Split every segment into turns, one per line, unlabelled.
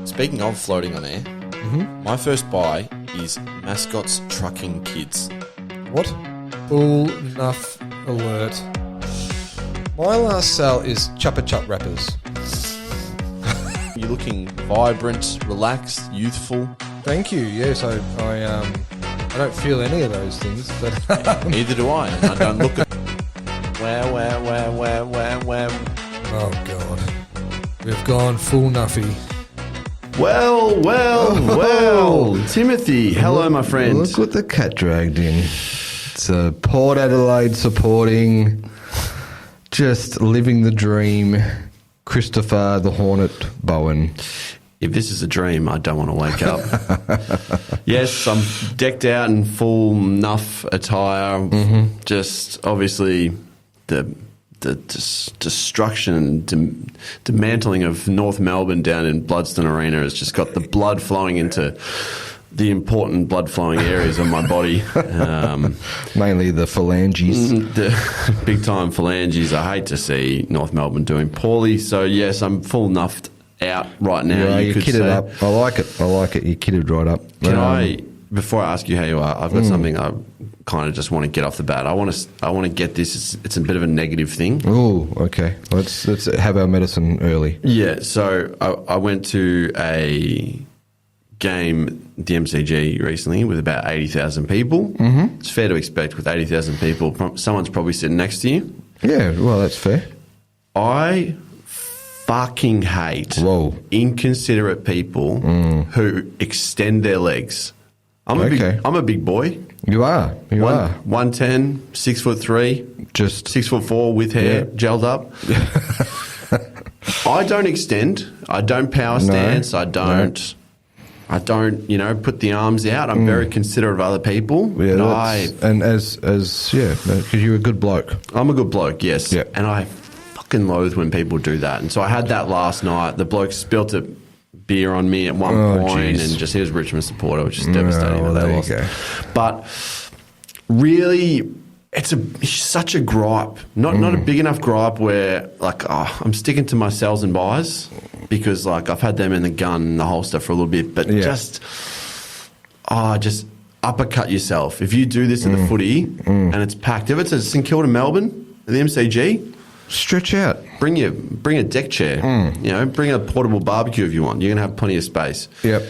Speaking of floating on air, my first buy is Mascots Trucking Kids.
What? Bull Nuff alert. My last sale is Chupa Chup wrappers.
You're looking vibrant, relaxed, youthful.
Thank you. Yes, I don't feel any of those things, but
Neither do I, and I don't look at. Wow.
oh god, we've gone full Nuffie.
Well, Timothy, hello, my friend.
Look what the cat dragged in. It's a Port Adelaide supporting, just living the dream, Christopher the Hornet Bowen.
If this is a dream, I don't want to wake up. Yes, I'm decked out in full Nuff attire. Just obviously the destruction and dismantling of North Melbourne down in Bloodston Arena has just got the blood flowing into the important blood flowing areas of my body.
Mainly the phalanges.
The big time phalanges. I hate to see North Melbourne doing poorly. So yes, I'm full nuffed out right now.
Yeah, you kitted up. I like it. You kitted right up.
Before I ask you how you are, I've got something I kind of just want to get off the bat. I want to get this. It's a bit of a negative thing.
Oh, okay. Let's have our medicine early.
Yeah. So I went to a game, the MCG, recently with about 80,000 people. It's fair to expect with 80,000 people, someone's probably sitting next to you.
Yeah, well, that's fair.
I fucking hate inconsiderate people who extend their legs. I'm a big boy.
You are.
110, 6'3",
just
6'4" with hair gelled up. I don't extend. I don't power stance. I don't. Put the arms out. I'm very considerate of other people.
Yeah, because you're a good bloke.
I'm a good bloke, yes.
Yep.
And I fucking loathe when people do that. And so I had that last night. The bloke spilt a beer on me at one point, and he was a Richmond supporter, which is devastating that they lost. But really, it's such a gripe. Not a big enough gripe where I'm sticking to my sells and buys because I've had them in the gun and the holster for a little bit, but just uppercut yourself. If you do this at the footy and it's packed, if it's a St Kilda Melbourne at the MCG,
stretch out.
Bring a deck chair. Bring a portable barbecue if you want. You're going to have plenty of space.
Yep.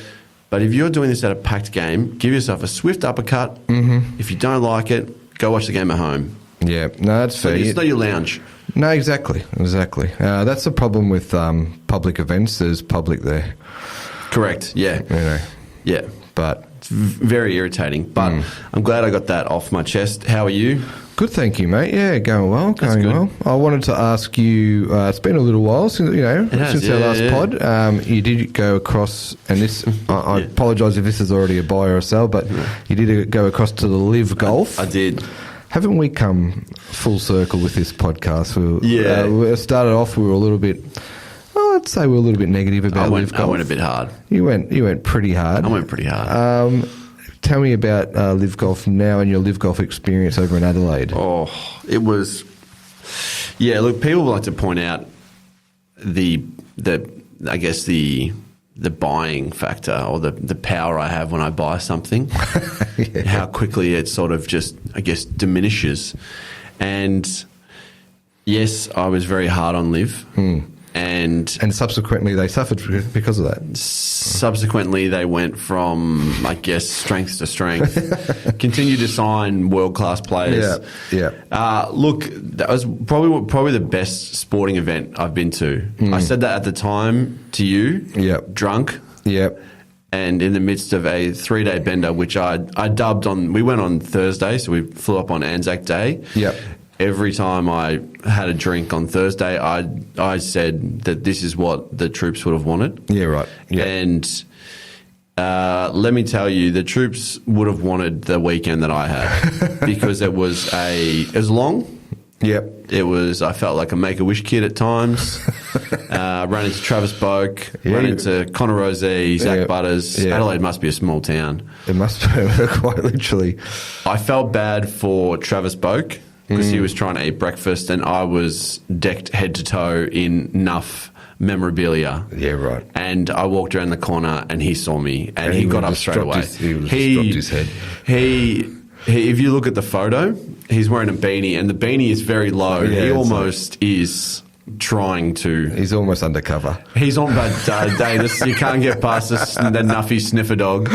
But if you're doing this at a packed game, give yourself a swift uppercut. If you don't like it, go watch the game at home.
Yeah, no, that's fair.
It's not your lounge.
No, exactly. That's the problem with public events. There's public there.
Correct. Yeah. Yeah.
But
it's very irritating. But I'm glad I got that off my chest. How are you?
Good, thank you, mate. Yeah, going well. I wanted to ask you. It's been a little while since our last pod. You did go across, and this. I apologise if this is already a buy or a sell, but you did go across to the Live Golf.
I did.
Haven't we come full circle with this podcast? We started off. We were a little bit. I'd say we were a little bit negative about Live Golf.
I went a bit hard.
You went pretty hard.
I went pretty hard.
Tell me about Live Golf now and your Live Golf experience over in Adelaide.
Oh, it was... Yeah, look, people like to point out the buying factor or the power I have when I buy something, how quickly it sort of just, diminishes. And yes, I was very hard on Liv. And
subsequently they suffered because of that.
Subsequently they went from, strength to strength. Continued to sign world-class players.
Yeah.
Look, that was probably the best sporting event I've been to. I said that at the time to you.
Yep.
Drunk.
Yep.
And in the midst of a 3-day bender, which I dubbed on... We went on Thursday, so we flew up on Anzac Day.
Yep.
Every time I had a drink on Thursday, I said that this is what the troops would have wanted.
Yeah, right. Yeah.
And let me tell you, the troops would have wanted the weekend that I had because it was long.
Yep.
I felt like a Make-A-Wish kid at times. Ran into Travis Boak, ran into Connor Rosé, Zach Butters. Yeah. Adelaide must be a small town.
It must be, quite literally.
I felt bad for Travis Boak because he was trying to eat breakfast and I was decked head to toe in Nuff memorabilia.
Yeah, right.
And I walked around the corner and he saw me and he got up straight away.
He dropped his head.
He, if you look at the photo, he's wearing a beanie and the beanie is very low.
Yeah,
he almost is trying to...
He's almost undercover.
He's on bad day. You can't get past the Nuffie Sniffer dog.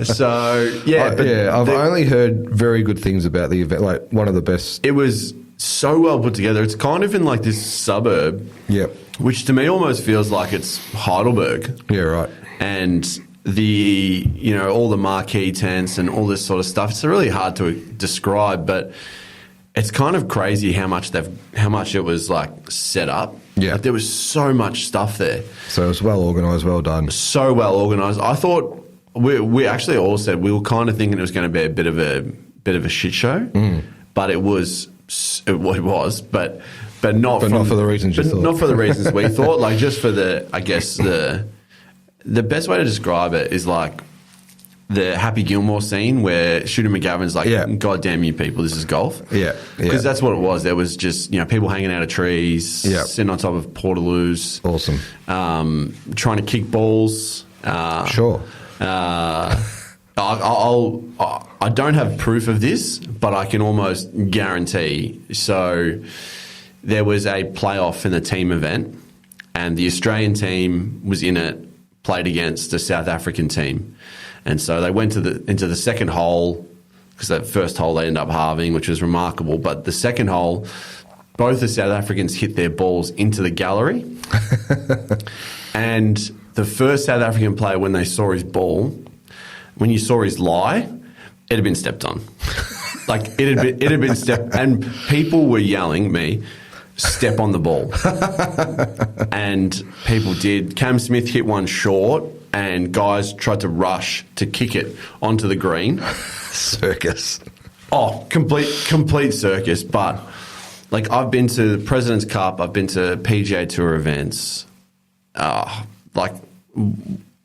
So, yeah.
I've only heard very good things about the event, like one of the best.
It was so well put together. It's kind of in like this suburb.
Yep.
Which to me almost feels like it's Heidelberg.
Yeah, right.
And all the marquee tents and all this sort of stuff. It's really hard to describe, but it's kind of crazy how much it was like set up.
Yeah.
Like, there was so much stuff there.
So it was well organised, well done.
So well organised. I thought we actually all said we were kind of thinking it was going to be a bit of a shit show, but it was, but not for the reasons you thought. Not for the reasons we thought. Like just for the best way to describe it is like the Happy Gilmore scene where Shooter McGavin's like, God damn you people, this is golf.
Yeah.
Because that's what it was. There was just, people hanging out of trees, sitting on top of portaloos.
Awesome.
Trying to kick balls.
Sure.
I don't have proof of this, but I can almost guarantee. So there was a playoff in the team event and the Australian team was in it, played against the South African team. And so they went into the second hole because that first hole they ended up halving, which was remarkable. But the second hole, both the South Africans hit their balls into the gallery. And the first South African player, when they saw his ball, when you saw his lie, it had been stepped on. Like it had been stepped, and people were yelling me, step on the ball. And people did. Cam Smith hit one short and guys tried to rush to kick it onto the green.
Circus.
Oh, complete circus. But like I've been to the President's Cup, I've been to PGA Tour events. Like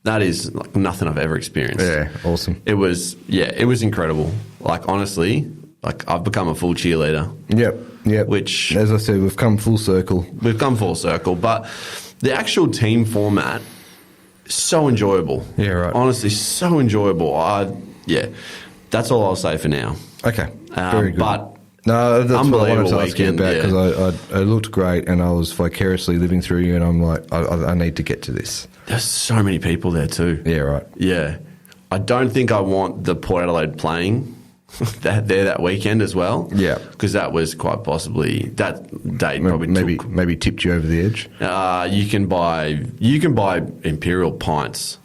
that is like nothing I've ever experienced.
Yeah, awesome.
It was incredible. Like honestly, like I've become a full cheerleader.
Yep.
Which,
as I said, we've come full circle.
But the actual team format, so enjoyable.
Yeah, right.
Honestly, so enjoyable. That's all I'll say for now.
Okay, very good.
But
no, that's what I wanted to ask you
weekend,
about because I looked great and I was vicariously living through you and I'm like, I need to get to this.
There's so many people there too.
Yeah, right.
Yeah. I don't think I want the Port Adelaide playing that weekend as well.
Yeah.
Because that was quite possibly, that date probably
maybe tipped you over the edge.
You can buy Imperial pints,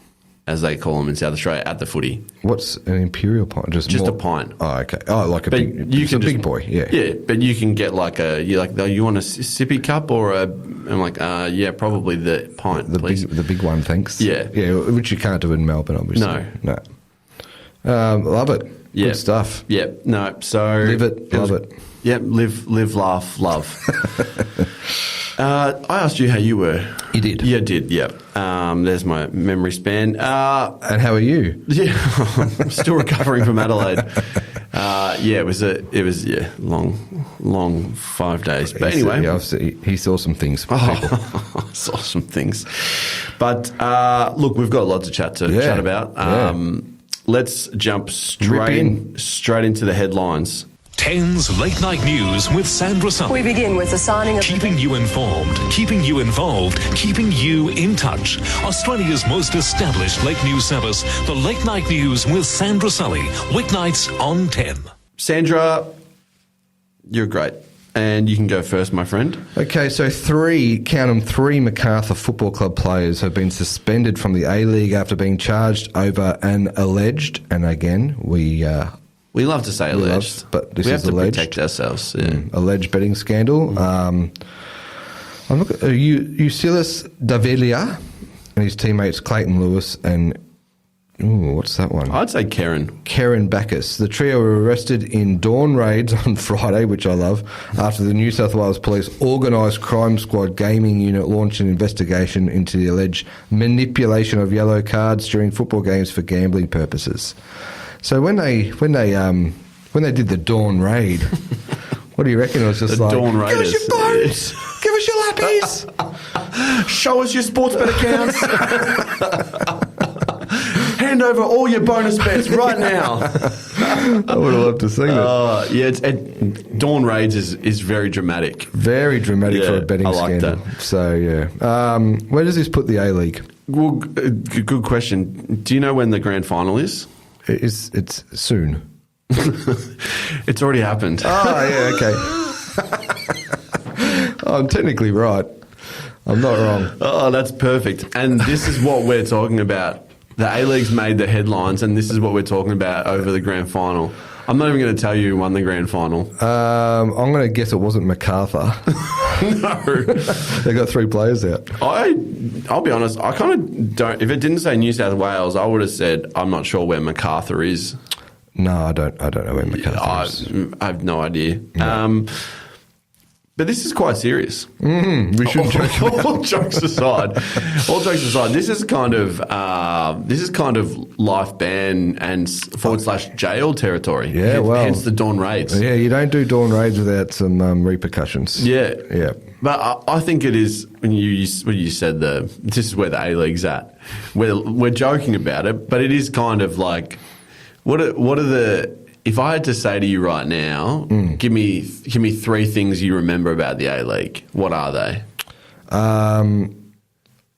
as they call them in South Australia, at the footy.
What's an Imperial pint? Just a
pint.
Oh, okay. Oh, like a big boy. Yeah.
Yeah, but you can get like you want a sippy cup or I'm like, probably the pint, please.
The big one, thanks.
Yeah.
Which you can't do in Melbourne, obviously.
No.
Love it.
Yeah.
Good stuff.
Yeah. No. So
live it, love it.
Yeah. Live, laugh, love. I asked you how you were.
You did.
You did. Yeah. There's my memory span.
And how are you?
Yeah. I'm still recovering from Adelaide. It was long 5 days. But anyway,
he saw some things.
I saw some things. But look, we've got a lot to chat about. Let's jump straight into the headlines.
10's Late Night News with Sandra Sully.
We begin with the signing of...
Keeping you informed, keeping you involved, keeping you in touch. Australia's most established late news service, the Late Night News with Sandra Sully. Weeknights on 10.
Sandra, you're great. And you can go first, my friend.
Okay, so three MacArthur Football Club players have been suspended from the A-League after being charged over an alleged, and again, we
love to say alleged,
but this
we
is
have to
alleged.
Protect ourselves. Yeah.
Alleged betting scandal. I'm looking at Eusebius Davelia and his teammates Clayton Lewis and what's that one?
I'd say Karen
Backus. The trio were arrested in dawn raids on Friday, which I love, after the New South Wales Police Organised Crime Squad Gaming Unit launched an investigation into the alleged manipulation of yellow cards during football games for gambling purposes. So when they did the dawn raid, what do you reckon? It was just
the
like,
dawn raiders.
Give us your boats, give us your lappies.
Show us your sports bet accounts. Hand over all your bonus bets right now.
I would have loved to see that.
Yeah, Dawn Raids is very dramatic.
Very dramatic for a betting
I like
scandal.
that.
So, yeah. Where does this put the A-League?
Well, good question. Do you know when the grand final is?
It's soon.
It's already happened.
Oh, yeah, okay. I'm technically right. I'm not wrong.
Oh, that's perfect. And this is what we're talking about. The A-League's made the headlines, and this is what we're talking about over the grand final. I'm not even going to tell you who won the grand final.
I'm going to guess it wasn't MacArthur.
No.
They got 3 players out.
I'll be honest, I kind of don't... If it didn't say New South Wales, I would have said, I'm not sure where MacArthur is.
No, I don't know where MacArthur is.
I have no idea.
No.
But this is quite serious.
We shouldn't joke.
All jokes aside, this is kind of life ban and / jail territory.
Yeah, well,
hence the Dawn Raids.
Yeah, you don't do Dawn Raids without some repercussions.
Yeah,
yeah.
But I think it is when you said this is where the A-League's at. We're joking about it, but it is kind of like what are the... If I had to say to you right now, give me 3 things you remember about the A-League, what are they?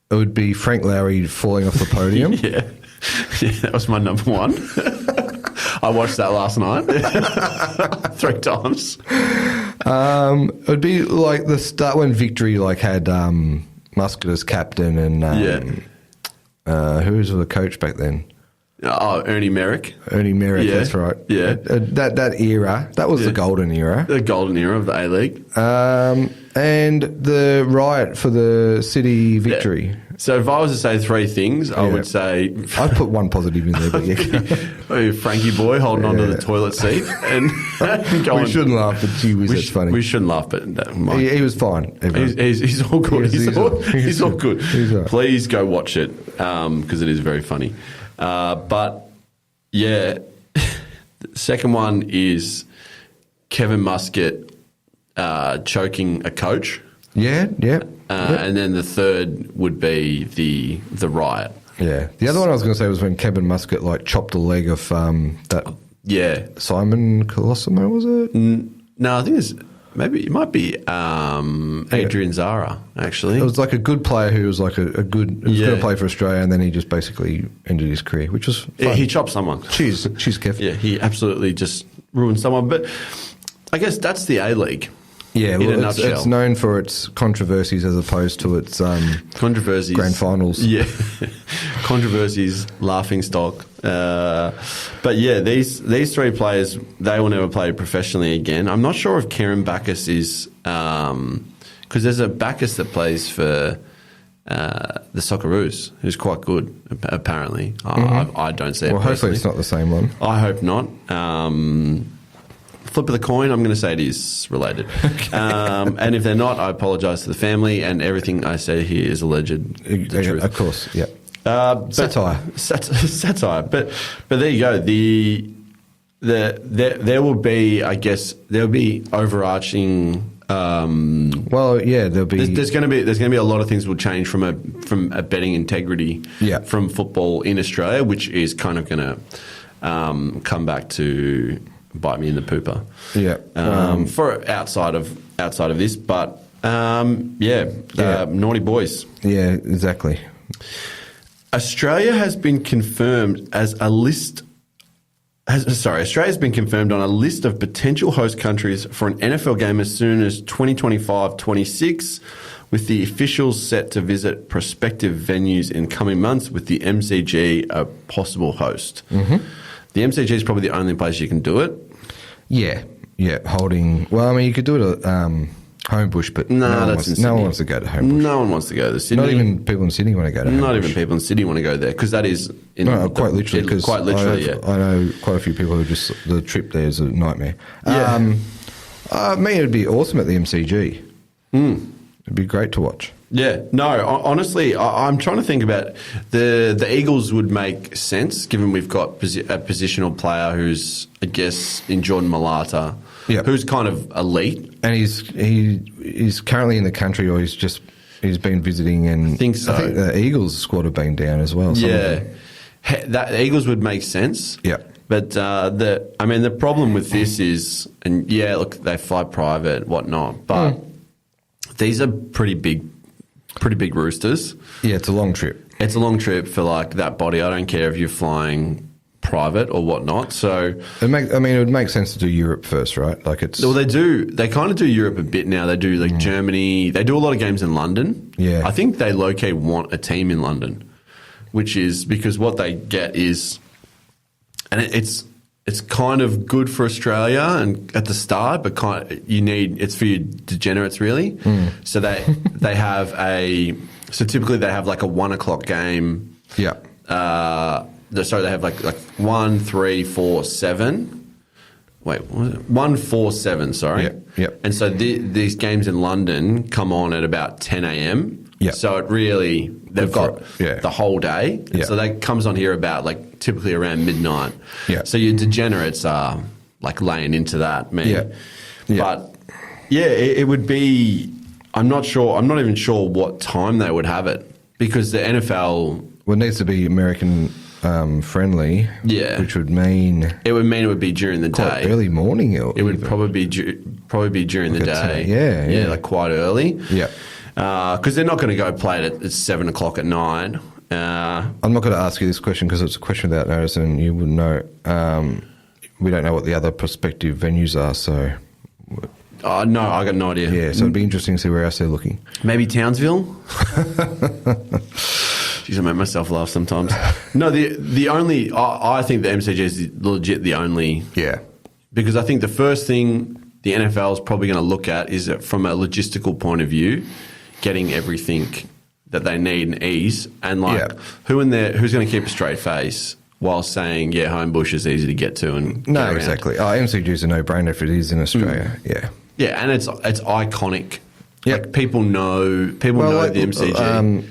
It would be Frank Lowry falling off the podium.
Yeah, that was my number 1. I watched that last night 3 times.
It would be like the start when Victory had Muscat as captain and who was the coach back then?
Oh, Ernie Merrick.
Yeah. That's right.
Yeah.
That era, that was the golden era.
The golden era of the A-League.
And the riot for the City victory. Yeah.
So if I was to say 3 things, I would say...
I'd put 1 positive in there, but yeah.
Frankie boy holding onto the toilet seat. And
we shouldn't laugh, but gee whiz, that's funny.
We shouldn't laugh, but...
He was fine.
He's all good. He's all good.
He's right.
Please go watch it because it is very funny. But, yeah, the second one is Kevin Muscat choking a coach.
Yeah.
And then the third would be the riot.
Yeah. The other one I was going to say was when Kevin Muscat, chopped the leg of that...
Yeah.
Simon Colosimo, was it?
No, I think it might be Adrian Zara, actually.
It was a good player who was going to play for Australia, and then he just basically ended his career, which was fun.
He chopped someone.
Cheers, Kev.
Yeah, he absolutely just ruined someone. But I guess that's the A-League.
Yeah, well, it's known for its controversies as opposed to its
controversies,
grand finals.
Yeah, controversies, laughing stock. But yeah, these 3 players, they will never play professionally again. I'm not sure if Kieran Backus is because there's a Backus that plays for the Socceroos, who's quite good apparently. I don't see it.
Well, hopefully it's not the same one.
I hope not. Flip of the coin, I'm going to say it is related. Okay. And if they're not, I apologise to the family, and everything I say here is alleged. The truth.
Of course, yeah.
Satire. Satire. But there you go. There will be, I guess, there'll be overarching...
well, yeah, there'll be...
There's going to be a lot of things will change from a betting integrity from football in Australia, which is kind of going to come back to... bite me in the pooper.
Yeah.
For outside of this, but naughty boys.
Yeah, exactly.
Australia has been confirmed as a list. Australia's been confirmed on a list of potential host countries for an NFL game as soon as 2025-26, with the officials set to visit prospective venues in coming months, with the MCG a possible host. Mm-hmm. The MCG is probably the only place you can do it.
Yeah, holding... Well, I mean, you could do it at Homebush, but no one wants to go to Homebush.
No one wants to go to Sydney.
Not even people in Sydney want to go to Homebush.
Not even people in Sydney want to go there, because that is...
quite literally, because
quite literally,
I know quite a few people who just... The trip there is a nightmare. Yeah. Me, it would be awesome at the MCG. It'd be great to watch.
Yeah, no, honestly, I'm trying to think about the Eagles would make sense, given we've got a positional player who's, I guess, in Jordan Mailata, who's kind of elite.
And he's currently in the country, or he's just he's been visiting, and
I think so.
I think the Eagles squad have been down as well.
Yeah, the Eagles would make sense.
Yeah.
But the problem with this is, and yeah, look, they fly private, whatnot, but these are pretty big roosters.
Yeah, it's a long trip.
It's a long trip for like that body. I don't care if you're flying private or whatnot. So
it would make sense to do Europe first, right? Like it's
well, they kind of do Europe a bit now. They do like Germany. They do a lot of games in London.
Yeah,
I think they low-key want a team in London, which is because what they get is. And it's kind of good for Australia and at the start, but it's for you degenerates really. So they have typically they have like a 1 o'clock game.
Yeah.
They have like 1, 3, 4, 7. Wait, what was it? 1, 4, 7. Sorry.
Yep.
And so these games in London come on at about 10 a.m.
Yeah.
So it really they've got the whole day.
Yeah.
So that comes on here about like typically around midnight.
Yeah.
So your degenerates are like laying into that, man.
Yeah.
But yeah, it would be. I'm not sure. I'm not even sure what time they would have it because the NFL.
Well, it needs to be American friendly.
Yeah.
Which would mean
it would be during the day,
early morning.
It would probably be during the day.
Yeah,
like quite early.
Yeah.
Because they're not going to go play it at 7 o'clock at night.
I'm not going to ask you this question because it's a question without notice and you wouldn't know. We don't know what the other prospective venues are, so...
No, I got no idea.
Yeah, so it'd be interesting to see where else they're looking.
Maybe Townsville? Jeez, I make myself laugh sometimes. No, the only... I think the MCG is legit the only...
Yeah.
Because I think the first thing the NFL is probably going to look at is from a logistical point of view, getting everything that they need and ease, and who's going to keep a straight face while saying, Homebush is easy to get to and
no,
get around.
Exactly. MCG is a no-brainer if it is in Australia.
Yeah, and it's iconic.
Yep.
Like people know the MCG.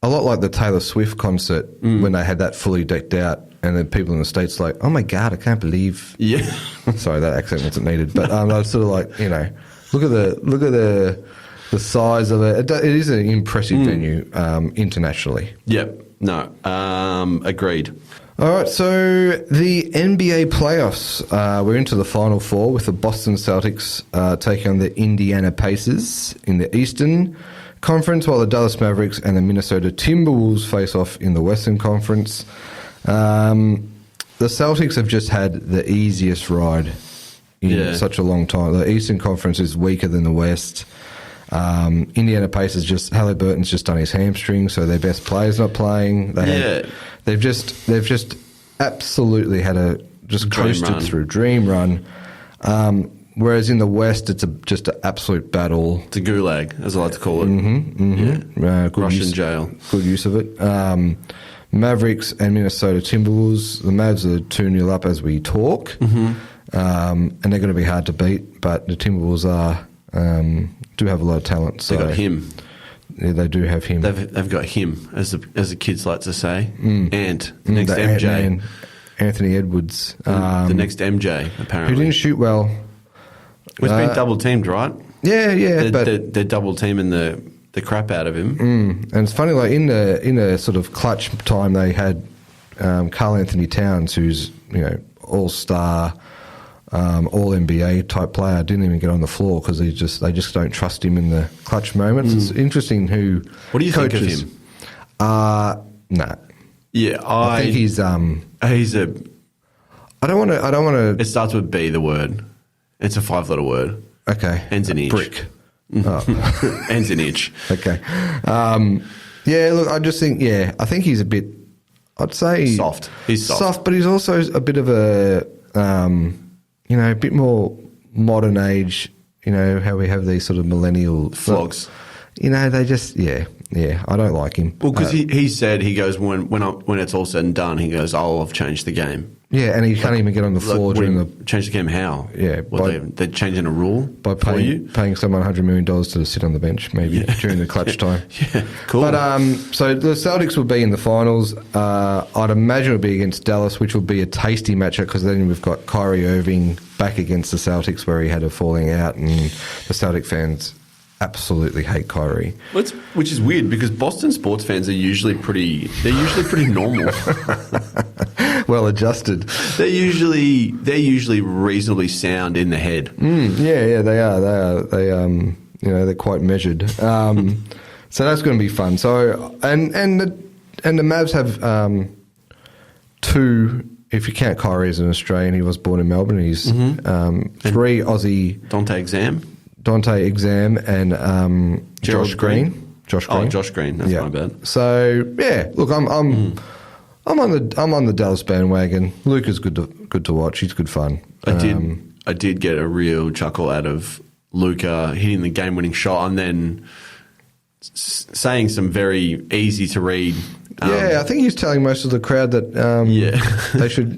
A lot like the Taylor Swift concert when they had that fully decked out, and the people in the States like, oh my God, I can't believe.
Yeah.
Sorry, that accent wasn't needed, but I was sort of like, look at the size of it. It is an impressive venue internationally.
Yep. No. Agreed.
All right, so the NBA playoffs. We're into the Final Four with the Boston Celtics taking on the Indiana Pacers in the Eastern Conference, while the Dallas Mavericks and the Minnesota Timberwolves face off in the Western Conference. The Celtics have just had the easiest ride in such a long time. The Eastern Conference is weaker than the West. Indiana Pacers Halliburton's just done his hamstring, so their best player's not playing. They've just absolutely had coasted through dream run. Whereas in the West, it's just an absolute battle.
It's a gulag, as I like to call it. Russian jail.
Good use of it. Mavericks and Minnesota Timberwolves. The Mavs are 2-0 up as we talk, and they're going to be hard to beat. But the Timberwolves do have a lot of talent. So
they got him.
Yeah, they do have him.
They've got him, as the kids like to say. Ant, the next MJ.
Ant-Man, Anthony Edwards.
The next MJ, apparently.
Who didn't shoot well.
He's been double teamed, right?
Yeah.
They're double teaming the crap out of him.
And it's funny, like in a sort of clutch time, they had Karl Anthony Towns, who's all-star, all NBA type player, didn't even get on the floor because they just don't trust him in the clutch moments. It's interesting who.
What do you think of him?
Nah.
Yeah,
I think he's a. I don't want to.
It starts with B. The word. It's a 5-letter word.
Okay.
Ends in itch.
Brick.
Ends in itch.
Okay. Look, I just think. I think he's a bit. I'd say
soft. He's soft,
but he's also a bit of a. A bit more modern age, how we have these sort of millennial
flogs.
They just, I don't like him.
Well, because he said, he goes, when it's all said and done, he goes, I've changed the game.
Yeah, and he can't even get on the floor during the...
Change the game how?
Yeah.
They're changing a rule
by paying someone $100 million to sit on the bench, maybe, during the clutch time.
Yeah, cool.
But, so the Celtics will be in the finals. I'd imagine it'll be against Dallas, which will be a tasty matchup because then we've got Kyrie Irving back against the Celtics where he had a falling out and the Celtic fans absolutely hate Kyrie.
Which is weird because Boston sports fans are usually pretty normal.
Well adjusted.
They're usually reasonably sound in the head.
Yeah, they are. They're quite measured. So that's going to be fun. So and the Mavs have two. If you count Kyrie as an Australian, he was born in Melbourne. He's 3 Aussie. Dante Exam and Josh Green. Josh Green.
Oh, Josh Green. That's my bad.
So yeah, look, I'm on the Dallas bandwagon. Luka's good to watch. He's good fun.
I did get a real chuckle out of Luka hitting the game-winning shot and then saying some very easy to read.
I think he's telling most of the crowd that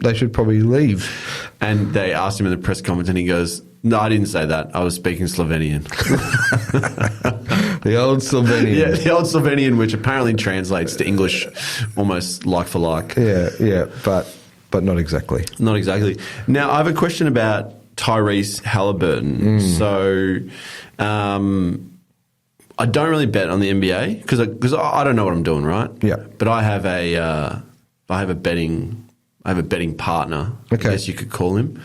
they should probably leave.
And they asked him in the press conference, and he goes, "No, I didn't say that. I was speaking Slovenian."
The old Slovenian.
Yeah, the old Slovenian, which apparently translates to English almost like for like.
Yeah, but not exactly.
Not exactly. Now, I have a question about Tyrese Halliburton. So, I don't really bet on the NBA because I don't know what I'm doing, right?
Yeah. But
I have a betting partner.
Okay.
I guess you could call him,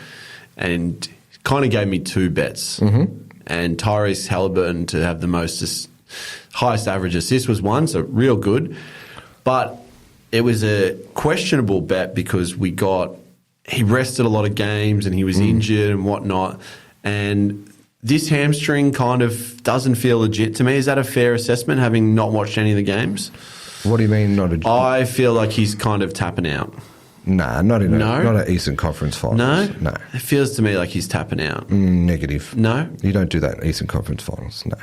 and kind of gave me two bets. And Tyrese Halliburton to have the highest average assist was one, so real good. But it was a questionable bet because he rested a lot of games and he was injured and whatnot. And this hamstring kind of doesn't feel legit to me. Is that a fair assessment, having not watched any of the games?
What do you mean not legit?
I feel like he's kind of tapping out.
Nah, not an Eastern Conference Finals. No.
It feels to me like he's tapping out.
Negative.
No?
You don't do that in Eastern Conference Finals. No.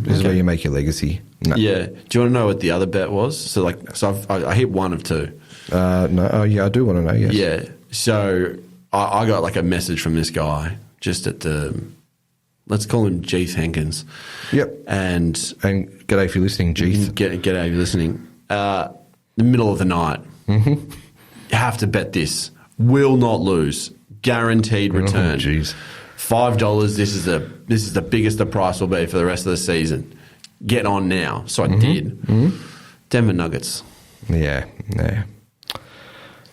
This is where you make your legacy. No.
Yeah. Do you want to know what the other bet was? So I hit one of two.
No. Oh, yeah, I do want to know, yes.
Yeah. So I got like a message from this guy just at let's call him Jeeth Hankins.
Yep.
And
g'day if you're listening, Jeeth.
G'day if you're listening. The middle of the night. Mm-hmm. You have to bet this. Will not lose. Guaranteed return.
Jeez.
$5. This is the biggest the price will be for the rest of the season. Get on now. So I did. Denver Nuggets.
Yeah.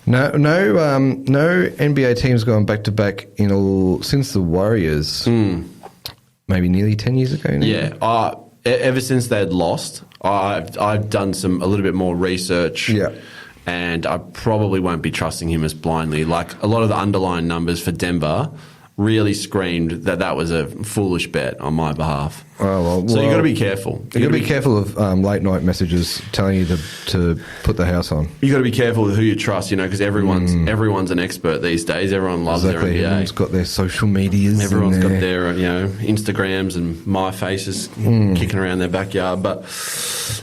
No NBA teams gone back to back since the Warriors. Maybe nearly 10 years ago now.
Yeah. Ever since they had lost, I've done a little bit more research.
Yeah.
And I probably won't be trusting him as blindly. Like a lot of the underlying numbers for Denver really screamed that was a foolish bet on my behalf.
Oh,
so you've got to be careful.
You've got to be careful of late night messages telling you to put the house on.
You've got to be careful with who you trust, because everyone's an expert these days. Everyone loves their NBA.
Everyone's got their social medias.
Everyone's got their Instagrams and my faces kicking around their backyard. But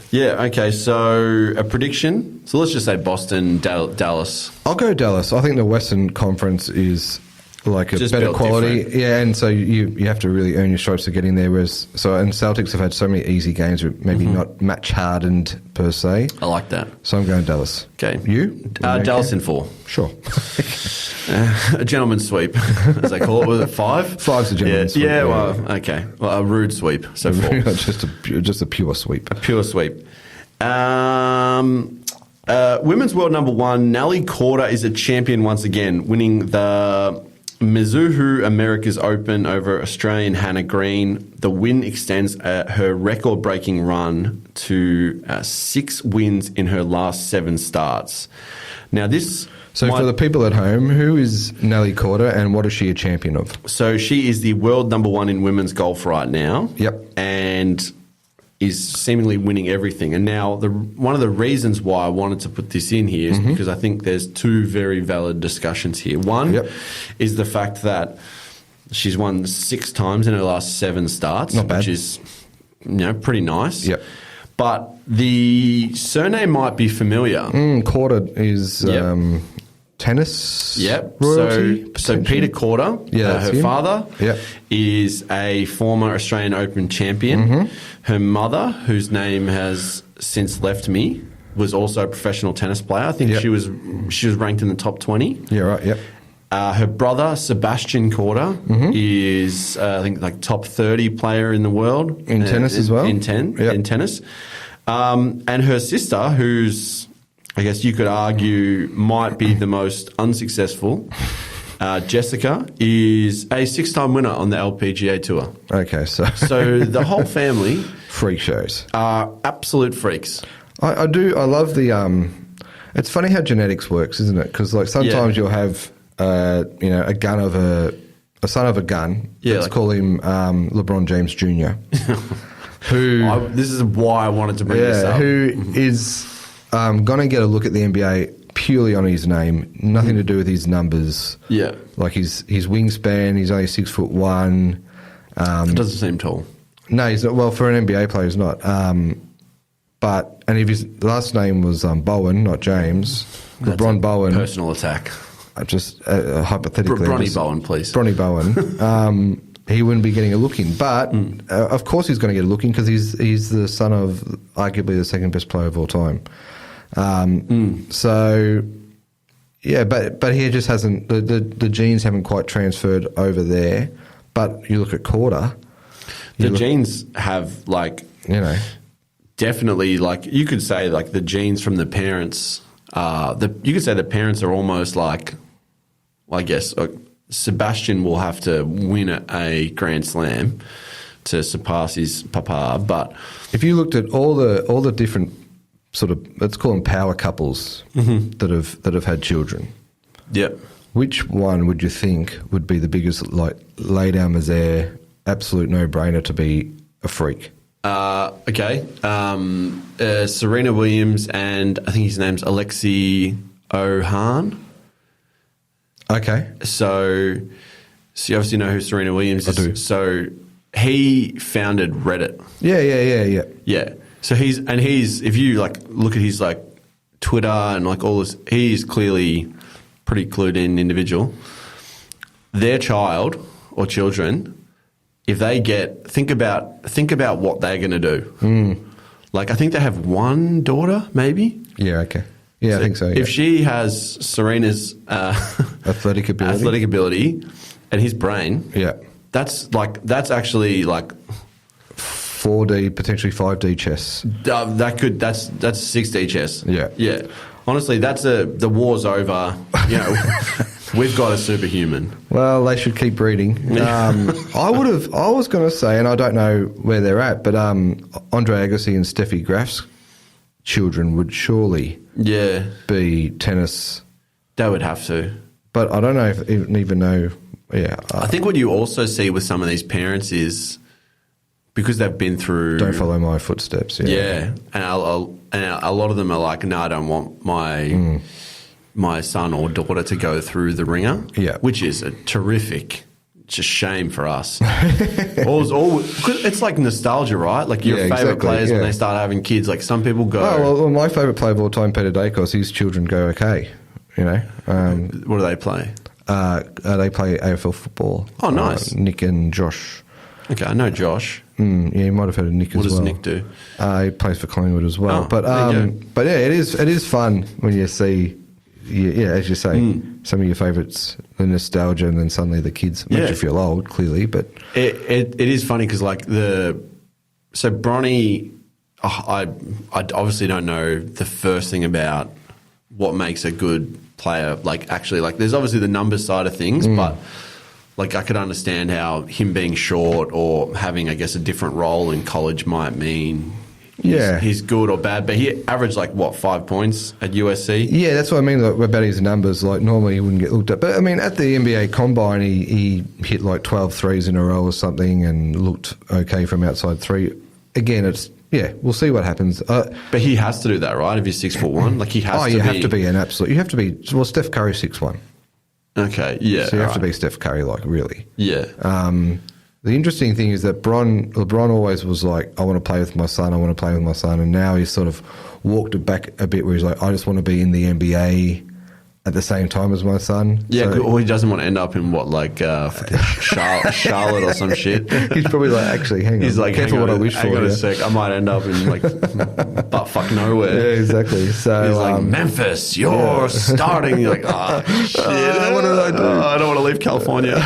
yeah, okay. So a prediction. So let's just say Boston, Dallas.
I'll go Dallas. I think the Western Conference is like a just better quality. Different. Yeah, and so you have to really earn your stripes to get in there. And Celtics have had so many easy games, maybe not match hardened per se.
I like that.
So I'm going Dallas.
Okay.
You?
Dallas in 4.
Sure.
A gentleman's sweep, as they call it. Was it 5?
5's a gentleman's sweep.
Yeah, well, okay. Well, a rude sweep, so 4.
just a pure sweep.
A pure sweep. Women's world number 1, Nelly Korda is a champion once again, winning the Mizuho Americas Open over Australian Hannah Green. The win extends her record-breaking run to 6 wins in her last 7 starts. Now this...
So for the people at home, who is Nelly Korda and what is she a champion of?
So she is the world number 1 in women's golf right now.
Yep.
And is seemingly winning everything. And now one of the reasons why I wanted to put this in here is because I think there's 2 very valid discussions here. One is the fact that she's won 6 times in her last 7 starts, which is pretty nice.
Yep.
But the surname might be familiar.
Korda is tennis royalty.
So Peter Korda, her father, is a former Australian Open champion. Her mother, whose name has since left me, was also a professional tennis player. I think she was ranked in the top 20.
Yeah, right, yep.
Her brother, Sebastian Korda, is, I think, like top 30 player in the world.
In tennis as well?
In tennis. And her sister, who's, I guess you could argue, might be the most unsuccessful, Jessica, is a 6-time winner on the LPGA Tour.
Okay,
so the whole family...
Freak shows.
Are absolute freaks.
I love the... it's funny how genetics works, isn't it? Because like sometimes you'll have... a son of a gun.
Yeah,
let's call him LeBron James Jr. who
this is why I wanted to bring this up.
Who is going to get a look at the NBA purely on his name, nothing to do with his numbers.
Yeah,
like his wingspan. He's only 6'1".
It doesn't seem tall.
No, he's not. Well, for an NBA player, he's not. But if his last name was Bowen, not James, LeBron Bowen.
Personal attack.
Just hypothetically.
Bronny Bowen, please.
Bronny Bowen. He wouldn't be getting a look in. But, of course, he's going to get a look in because he's the son of arguably the second best player of all time. So, yeah, but he just hasn't, the genes haven't quite transferred over there. But you look at Korda.
The genes have, like, definitely, like, you could say, like, the genes from the parents, you could say the parents are almost like, well, I guess, Sebastian will have to win a Grand Slam to surpass his papa. But
if you looked at all the different sort of, let's call them power couples that have had children, which one would you think would be the biggest, like, lay down Mazaire, absolute no-brainer to be a freak?
Okay. Serena Williams and I think his name's Alexi Ohan.
Okay.
So you obviously know who Serena Williams is.
I do.
So he founded Reddit.
Yeah.
So he's if you like look at his like Twitter and like all this, he's clearly pretty clued in individual. Their child or children, if they think about what they're going to do. Like I think they have one daughter, maybe.
Yeah. Okay. Yeah, so I think so. Yeah.
If she has Serena's
athletic
ability and his brain, that's actually like
4D, potentially 5D chess.
That's 6D chess.
Yeah.
Honestly, the war's over. You know, we've got a superhuman.
Well, they should keep breeding. I was going to say, and I don't know where they're at, but Andre Agassi and Steffi Graf's children would surely be tennis.
They would have to.
But I don't know if even know. Yeah.
I think what you also see with some of these parents is because they've been through.
Don't follow my footsteps.
Yeah. And a lot of them are like, no, I don't want my son or daughter to go through the ringer.
Yeah.
Which is a terrific. It's a shame for us. It's like nostalgia, right? Like your favourite players when they start having kids. Like some people go.
Oh well, my favourite player of all time, Peter Dacos. His children go okay. You know.
What do they play?
They play AFL football.
Oh, nice.
Nick and Josh.
Okay, I know Josh.
Yeah, you might have heard of Nick as well.
What does Nick do?
He plays for Collingwood as well.
Oh,
but yeah, it is fun when you see. Yeah, as you say, some of your favourites, the nostalgia, and then suddenly the kids makes you feel old, clearly. But
it is funny because like so Bronny, I obviously don't know the first thing about what makes a good player. Like actually, like there's obviously the numbers side of things, but like I could understand how him being short or having, I guess, a different role in college might mean. He's good or bad, but he averaged like, 5 points at USC?
Yeah, that's what I mean about his numbers. Like normally he wouldn't get looked at. But I mean, at the NBA Combine, he hit like 12 threes in a row or something and looked okay from outside three. Again, we'll see what happens.
But he has to do that, right? If he's 6'1", like he has to be.
You have to be an absolute. You have to be. Well, Steph Curry 6'1".
Okay, yeah.
So you have to be Steph Curry, like really.
Yeah.
The interesting thing is that LeBron always was like, I want to play with my son, and now he's sort of walked it back a bit where he's like, I just want to be in the NBA at the same time as my son.
Yeah,
So
or he doesn't want to end up in Charlotte or some shit.
he's probably like, actually, hang on.
He's like,
careful what I wish for.
Hang on a
yeah.
sec, I might end up in like butt fuck nowhere.
Yeah, exactly. So
He's like, Memphis, you're starting. You're like, shit.
What did I do?
I don't want to leave California.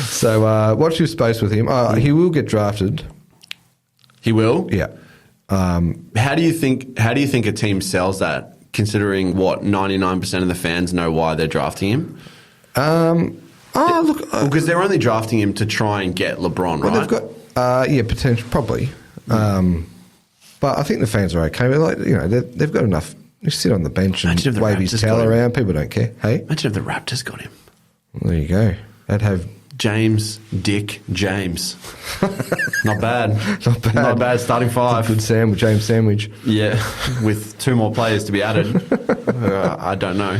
So watch your space with him. He will get drafted.
He will?
Yeah.
How do you think a team sells that, considering what 99% of the fans know why they're drafting him? Because they're only drafting him to try and get LeBron, right?
Well, they've got potential, probably. But I think the fans are okay. Like, they've got enough. You sit on the bench and wave his towel around. People don't care. Hey,
imagine if the Raptors got him.
Well, there you go. They'd have
James James. Not bad.
Not bad.
Not bad. Starting five.
Good sandwich, James sandwich.
Yeah, with 2 more players to be added. I don't know.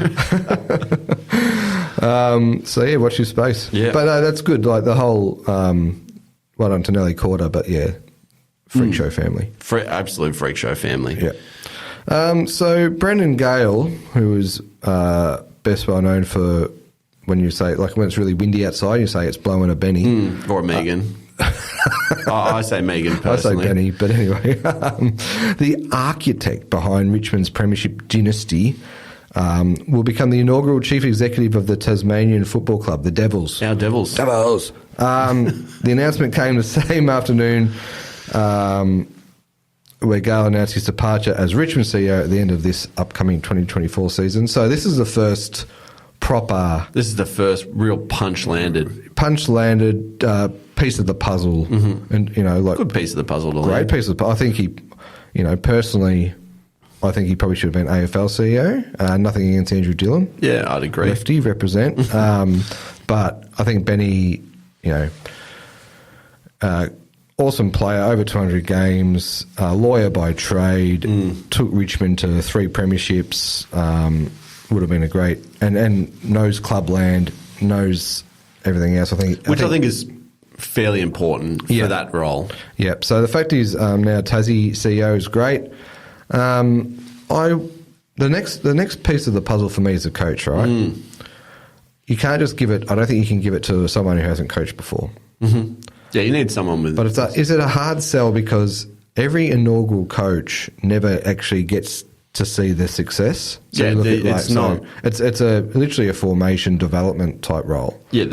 So yeah, watch your space.
Yeah,
but that's good. Like the whole, well done to Nelly Corder, but yeah, freak show family.
Absolute freak show family.
Yeah. So Brendan Gale, who is best well known for when you say, like when it's really windy outside, you say it's blowing a Benny.
Or a Megan. I say Megan personally.
I say Benny, but anyway. The architect behind Richmond's premiership dynasty will become the inaugural chief executive of the Tasmanian Football Club, the Devils.
Our Devils.
Devils. The announcement came the same afternoon where Gale announced his departure as Richmond CEO at the end of this upcoming 2024 season. So this is the first proper...
This is the first real punch landed
piece of the puzzle. Mm-hmm. And, like...
Good piece of the puzzle to
Great
land.
piece of the puzzle. I think he, personally... I think he probably should have been AFL CEO. Nothing against Andrew Dillon.
Yeah, I'd agree.
Lefty, represent. But I think Benny, awesome player, over 200 games, lawyer by trade, took Richmond to 3 premierships, would have been a great... And knows clubland, knows everything else. I think
is fairly important for that role.
Yep. So the fact is now Tassie CEO is great. The next piece of the puzzle for me is the coach, right? You can't just give it. I don't think you can give it to someone who hasn't coached before.
Mm-hmm. Yeah, you need someone with.
But is it a hard sell because every inaugural coach never actually gets to see the success? So it's not. It's literally a formation development type role.
Yeah,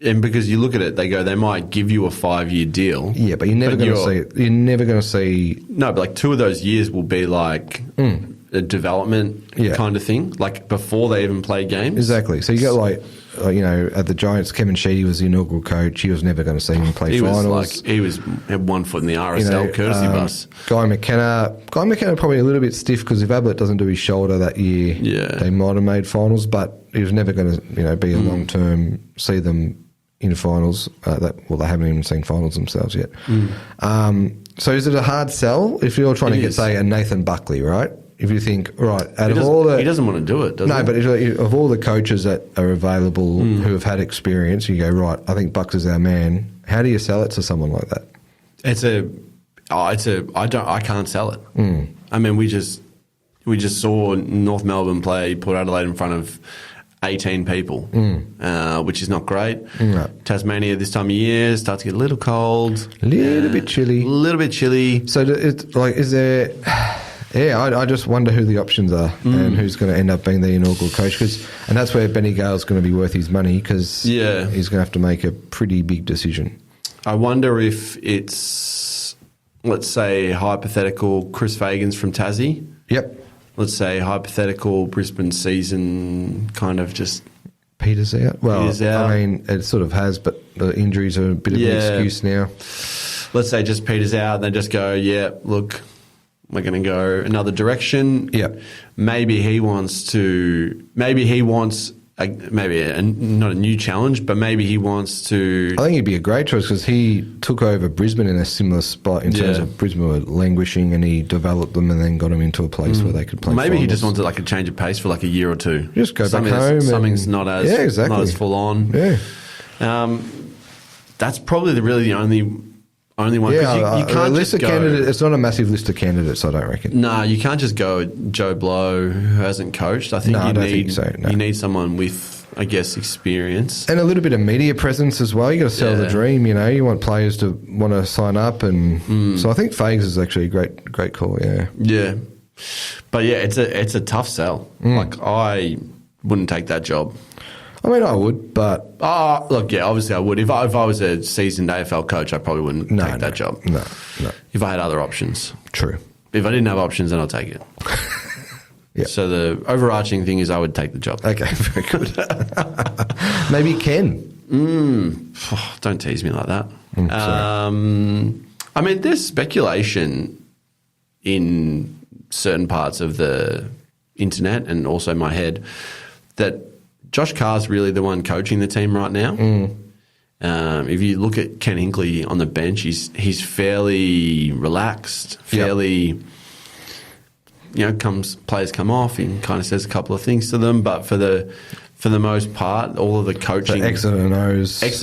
and because you look at it, they might give you a 5-year deal.
Yeah, but you're never going to see it. You're never going to see...
No, but like 2 of those years will be like a development kind of thing, like before they even play games.
Exactly. So you got at the Giants, Kevin Sheedy was the inaugural coach. He was never going to see him play finals.
He had 1 foot in the RSL courtesy bus. Guy
McKenna probably a little bit stiff because if Ablett doesn't do his shoulder that year, they might have made finals, but he was never going to be a long-term, see them in finals. They haven't even seen finals themselves yet. So is it a hard sell if you're trying to get, say, a Nathan Buckley, right? If you think, right, he
doesn't want to do it, does he?
No, but of all the coaches that are available who have had experience, you go, right, I think Bucks is our man. How do you sell it to someone like that?
I can't sell it. I mean, we just saw North Melbourne play Port Adelaide in front of 18 people, which is not great. No. Tasmania this time of year starts to get a little cold.
A little bit chilly. So is there... Yeah, I just wonder who the options are and who's going to end up being the inaugural coach. And that's where Benny Gale's going to be worth his money because he's going to have to make a pretty big decision.
I wonder if it's, let's say, hypothetical Chris Fagan's from Tassie.
Yep.
Let's say hypothetical Brisbane season kind of just...
Peters out. Well, I mean, it sort of has, but the injuries are a bit of an excuse now.
Let's say just Peters out and they just go, look... We're going to go another direction.
Yep.
Maybe he wants not a new challenge, but maybe he wants to...
I think he'd be a great choice because he took over Brisbane in a similar spot in terms of Brisbane were languishing and he developed them and then got them into a place where they could play
Maybe
finals.
he just wanted like a change of pace for like a year or 2.
Just go back home.
Something's not as full on.
Yeah.
That's probably the only only one.
Yeah,
you can't
list
just
of
go.
candidates. It's not a massive list of candidates, I don't reckon.
No, you can't just go Joe Blow who hasn't coached. I think
No, I don't think so, no.
you need someone with, I guess, experience.
And a little bit of media presence as well. You got to sell the dream, you know. You want players to want to sign up, and so I think Fags is actually a great call. Yeah,
yeah, but yeah, it's a tough sell. Like I wouldn't take that job.
I mean, I would, but
Look, yeah, obviously I would. If I was a seasoned AFL coach, I probably wouldn't take that job.
No.
If I had other options.
True.
If I didn't have options, then I'll take it.
Yeah.
So the overarching thing is I would take the job.
Okay, very good. Maybe Ken.
Don't tease me like that.
Sorry.
I mean, there's speculation in certain parts of the internet and also my head that Josh Carr's really the one coaching the team right now. If you look at Ken Hinkley on the bench, he's fairly relaxed, fairly, players come off, he kind of says a couple of things to them, but for the most part, all of the coaching,
So X's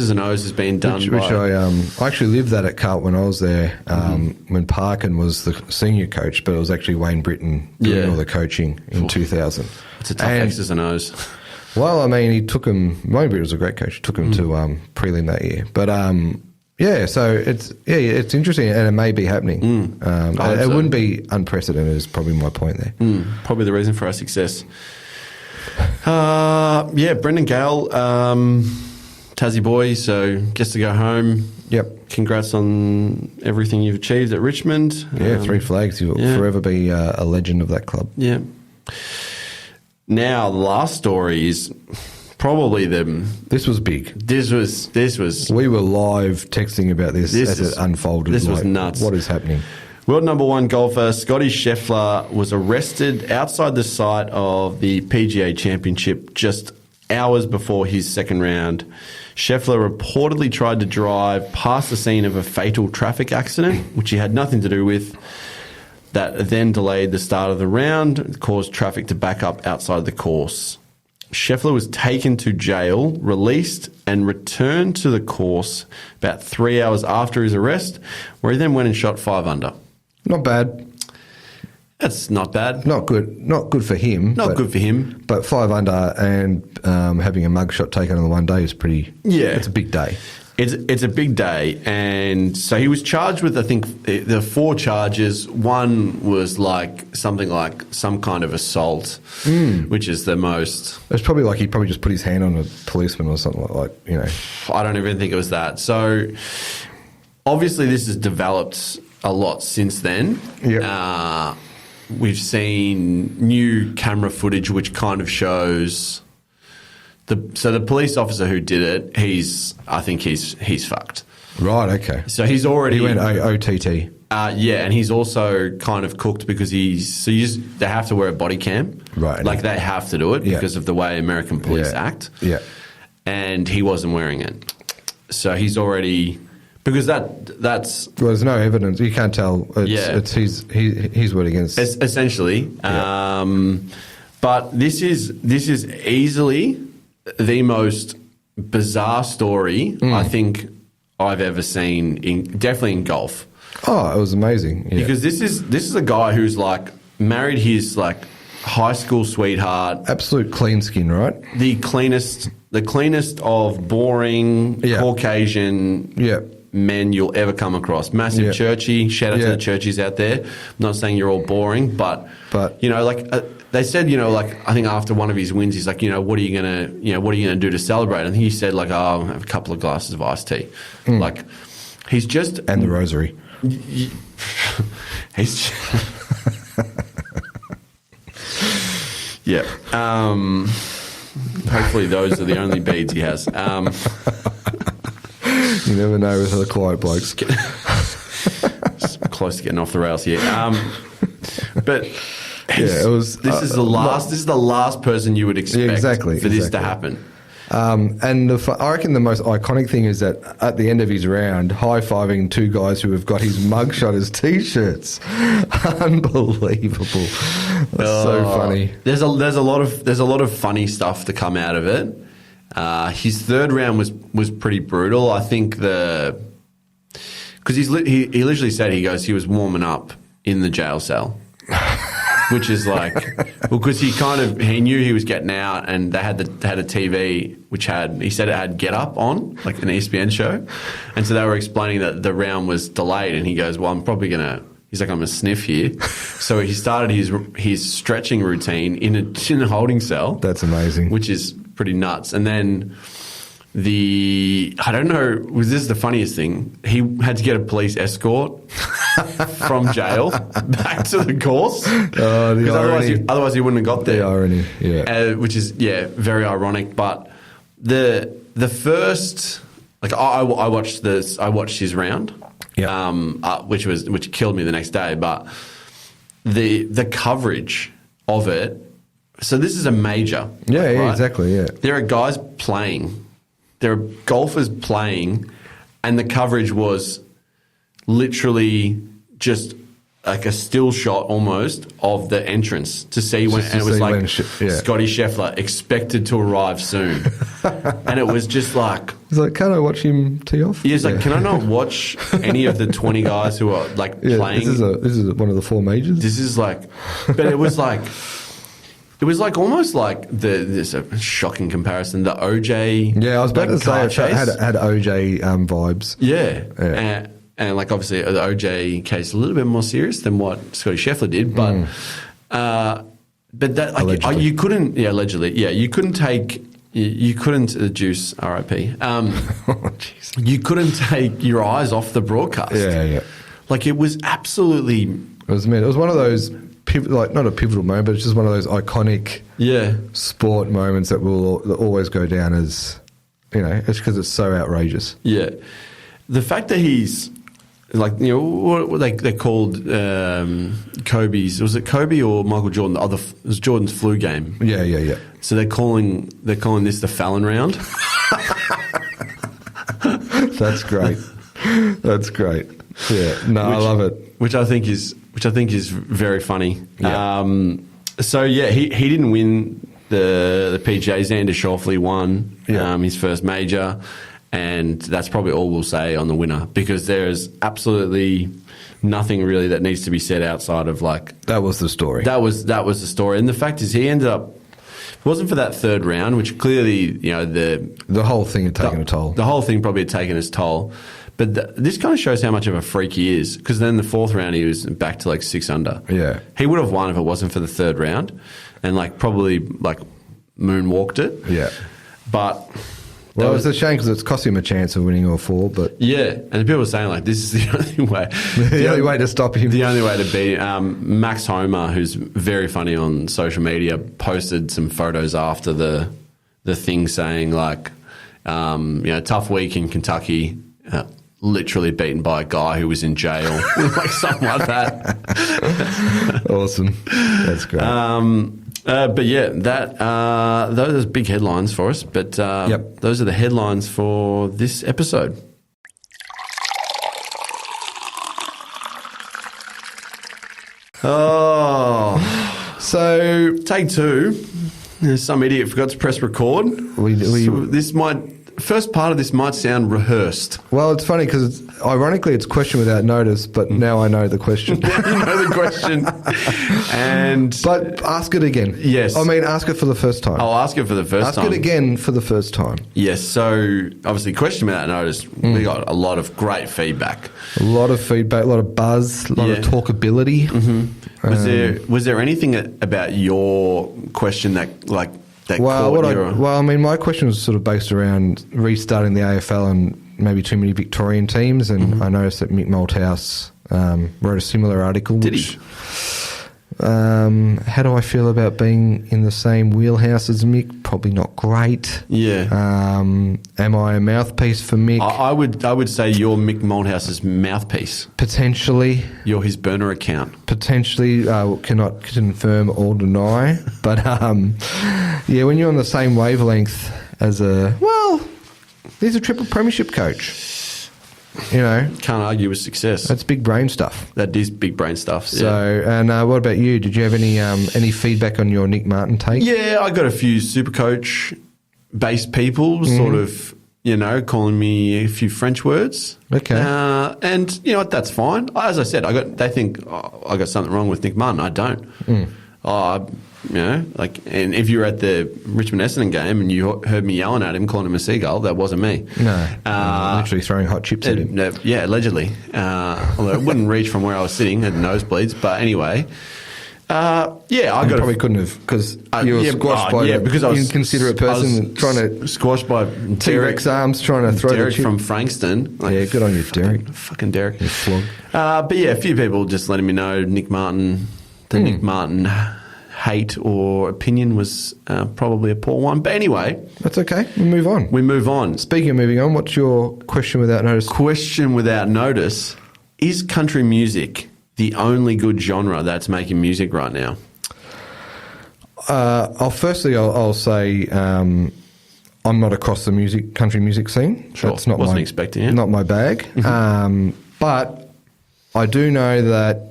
and O's
has been done.
Which I actually lived that at Carlton when I was there. When Parkin was the senior coach, but it was actually Wayne Britton doing all the coaching in 2000.
It's a tough X's and O's.
Well, I mean, he took him. Wayne Britton was a great coach. He took him to prelim that year, but so it's interesting, and it may be happening. It wouldn't be unprecedented. Is probably my point there.
Probably the reason for our success. Brendan Gale, Tassie boy, so gets to go home.
Yep.
Congrats on everything you've achieved at Richmond.
Yeah, 3 flags. You'll forever be a legend of that club.
Yeah. Now, the last story is probably
This was big.
This was.
We were live texting about this as it unfolded.
This was nuts.
What is happening?
World number 1 golfer Scottie Scheffler was arrested outside the site of the PGA Championship just hours before his second round. Scheffler reportedly tried to drive past the scene of a fatal traffic accident, which he had nothing to do with. That then delayed the start of the round, caused traffic to back up outside the course. Scheffler was taken to jail, released, and returned to the course about 3 hours after his arrest, where he then went and shot 5 under.
Not bad.
That's not bad.
Not good. Not good for him.
Good for him.
But 5 under and having a mugshot taken on the one day is pretty. Yeah, it's a big day.
It's a big day, and so he was charged with, I think, the 4 charges. One was like something like some kind of assault, which is the most.
It's probably like he probably just put his hand on a policeman or something like you know.
I don't even think it was that. So obviously, this has developed a lot since then.
Yeah.
We've seen new camera footage which kind of shows so the police officer who did it, I think he's fucked.
Right, okay.
So he
went OTT.
And he's also kind of cooked because they have to wear a body cam.
Right.
Like they have to do it because of the way American police act.
Yeah.
And he wasn't wearing it. So he's already, because that's...
Well, there's no evidence. You can't tell. It's his word against...
Essentially. But this is easily the most bizarre story I think I've ever seen, definitely in golf.
Oh, it was amazing. Yeah.
Because this is a guy who's like married his like high school sweetheart.
Absolute clean skin, right?
The cleanest of boring Caucasian men you'll ever come across. Massive churchy. Shout out to the churchies out there. I'm not saying you're all boring, but you know, like they said, you know, like I think after one of his wins, he's like, you know, what are you gonna do to celebrate? I think he said like, oh, I'll have a couple of glasses of iced tea. Like he's just
and the rosary.
He's yeah. Hopefully those are the only beads he has.
You never know with the quiet blokes.
Close to getting off the rails here. But
it was.
This is the last person you would expect for this to happen.
And I reckon the most iconic thing is that at the end of his round, high-fiving 2 guys who have got his mugshot as T-shirts. Unbelievable. That's so funny.
There's a lot of funny stuff to come out of it. His third round was pretty brutal. I think because because he literally said he was warming up in the jail cell. Which is like, because he knew he was getting out, and they had a TV which he said it had Get Up on, like an ESPN show, and so they were explaining that the round was delayed, and he goes, well, I'm probably he's like, I'm a sniff here. So he started his stretching routine in a holding cell.
That's amazing.
Which is pretty nuts. And then I don't know, was this the funniest thing? He had to get a police escort from jail back to the course. Because otherwise he wouldn't have got there.
The irony, yeah.
Which is, very ironic. But the first, like, I watched his round, which killed me the next day. But the coverage of it, so this is a major.
Yeah,
right?
Exactly, yeah.
There are guys playing. There are golfers playing, and the coverage was literally just like a still shot almost of the entrance to see when, and it was like Scottie Scheffler expected to arrive soon. And it was just like...
He's like, can't I watch him tee off?
Yeah, he's like, can I not watch any of the 20 guys who are like playing?
This is one of the 4 majors.
This is like... But it was like... It was like almost like this a shocking comparison. The OJ,
I was about to say it had OJ vibes.
Yeah. And like obviously the OJ case a little bit more serious than what Scottie Scheffler did, but that like you couldn't you couldn't take Juice RIP. You couldn't take your eyes off the broadcast.
Yeah.
Like it was absolutely.
It was one of those. Like not a pivotal moment, but it's just one of those iconic sport moments that will always go down as, it's because it's so outrageous.
Yeah. The fact that he's like, what they called Kobe's, was it Kobe or Michael Jordan? It was Jordan's flu game.
Yeah.
So they're calling this the Fallon round.
That's great. That's great. Yeah. No, I love it.
Which I think is very funny.
Yeah.
He didn't win the PGA. Xander Schauffele won his first major, and that's probably all we'll say on the winner, because there is absolutely nothing really that needs to be said outside of like
that was the story.
That was the story, and the fact is he ended up. It wasn't for that third round, which clearly the
whole thing had taken a toll.
The whole thing probably had taken its toll. But this kind of shows how much of a freak he is, because then the fourth round he was back to like 6 under.
Yeah.
He would have won if it wasn't for the third round, and like probably like moonwalked it.
Yeah.
But
well, it's a shame because it's cost him a chance of winning all 4. But
yeah, and people are saying like this is the only way.
the only way to stop him.
The only way to beat Max Homer, who's very funny on social media, posted some photos after the thing saying like, tough week in Kentucky. Literally beaten by a guy who was in jail, like something like that.
Awesome, that's great.
But yeah, those are big headlines for us. But those are the headlines for this episode. Oh, so take 2. Some idiot forgot to press record. This might. First part of this might sound rehearsed.
Well, it's funny because ironically it's question without notice, but now I know the question.
Now you know the question.
But ask it again.
Yes.
I mean, ask it for the first time.
I'll ask it for the first time.
Ask it again for the first time.
Yes. So, obviously, question without notice, we got a lot of great feedback.
A lot of feedback, a lot of buzz, a lot of talkability.
Mm-hmm. Was there anything about your question that, like,
I mean, my question was sort of based around restarting the AFL and maybe too many Victorian teams, and I noticed that Mick Malthouse wrote a similar article.
Did he?
How do I feel about being in the same wheelhouse as Mick? Probably not great.
Yeah.
Am I a mouthpiece for Mick?
I would say you're Mick Malthouse's mouthpiece.
Potentially.
You're his burner account.
Potentially. Cannot confirm or deny. But, when you're on the same wavelength as he's a triple premiership coach.
Can't argue with success.
That's big brain stuff.
That is big brain stuff.
So, and what about you? Did you have any feedback on your Nick Martin take?
Yeah, I got a few Supercoach based people sort of, calling me a few French words.
Okay.
And you know what? That's fine. As I said, they think I got something wrong with Nick Martin. I don't. And if you were at the Richmond Essendon game and you heard me yelling at him, calling him a seagull, that wasn't me.
No. Literally throwing hot chips at him.
Yeah, allegedly. Although it wouldn't reach from where I was sitting, had nosebleeds. But anyway.
Probably couldn't have because you were squashed by an inconsiderate person trying to
squashed by
T-Rex arms trying to throw
Derek
the chip.
from Frankston.
Good on you, Derek.
Fucking Derek.
You flog.
But a few people just letting me know Nick Martin hate or opinion was probably a poor one. But anyway,
that's okay. We move on. Speaking of moving on, what's your question without notice?
Question without notice: is country music the only good genre that's making music right now?
I'll say I'm not across the country music scene.
Sure.
That's not
Wasn't expecting it.
Not my bag. But I do know that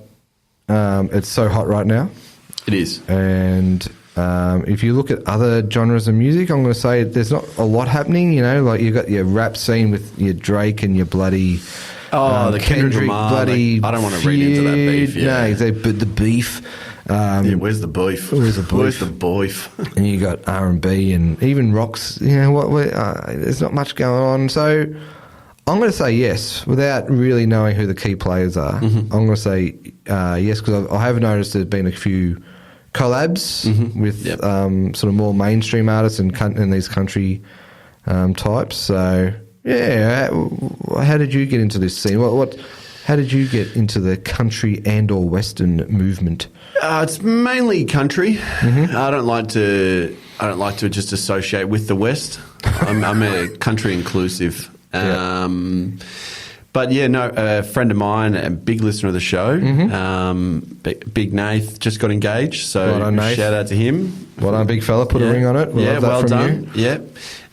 it's so hot right now.
It is.
And if you look at other genres of music, I'm going to say there's not a lot happening. Like you've got your rap scene with your Drake and your bloody...
the Kendrick Lamar,
bloody
I don't want to read into that beef. Yeah.
No, but the beef.
Where's the beef? Where's the beef?
And you got R&B and even rocks. There's not much going on. So I'm going to say yes, without really knowing who the key players are. Mm-hmm. I'm going to say yes because I have noticed there's been a few collabs with sort of more mainstream artists and these country types. So. Yeah, how did you get into this scene? How did you get into the country and or Western movement?
It's mainly country. Mm-hmm. I don't like to just associate with the West. I'm a country inclusive. But a friend of mine, a big listener of the show, Big Nath, just got engaged. So shout out to him.
Well done, big fella. Put a ring on it.
Well done. You. Yeah.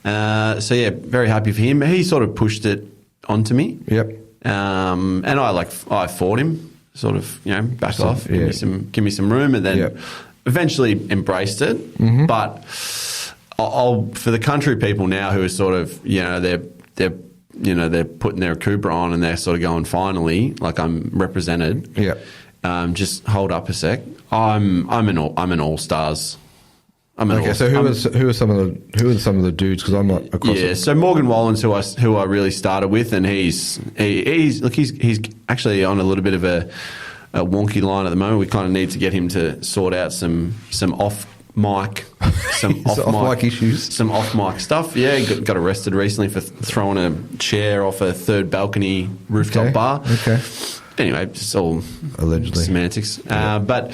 Very happy for him. He sort of pushed it onto me. Yep. And I fought him, sort of, back off, give me some room, and then eventually embraced it. Mm-hmm. But for the country people now who are sort of, they're putting their Cooper on and they're sort of going, finally, like I'm represented. Yeah. Just hold up a sec. I'm an all stars.
So who are some of the dudes? Because I'm not across.
Yeah, so Morgan Wallen's who I really started with, and he's actually on a little bit of a wonky line at the moment. We kind of need to get him to sort out some off mic
issues,
some off mic stuff. Yeah, he got arrested recently for throwing a chair off a third balcony rooftop bar. Okay. Anyway, it's all
allegedly
semantics. But.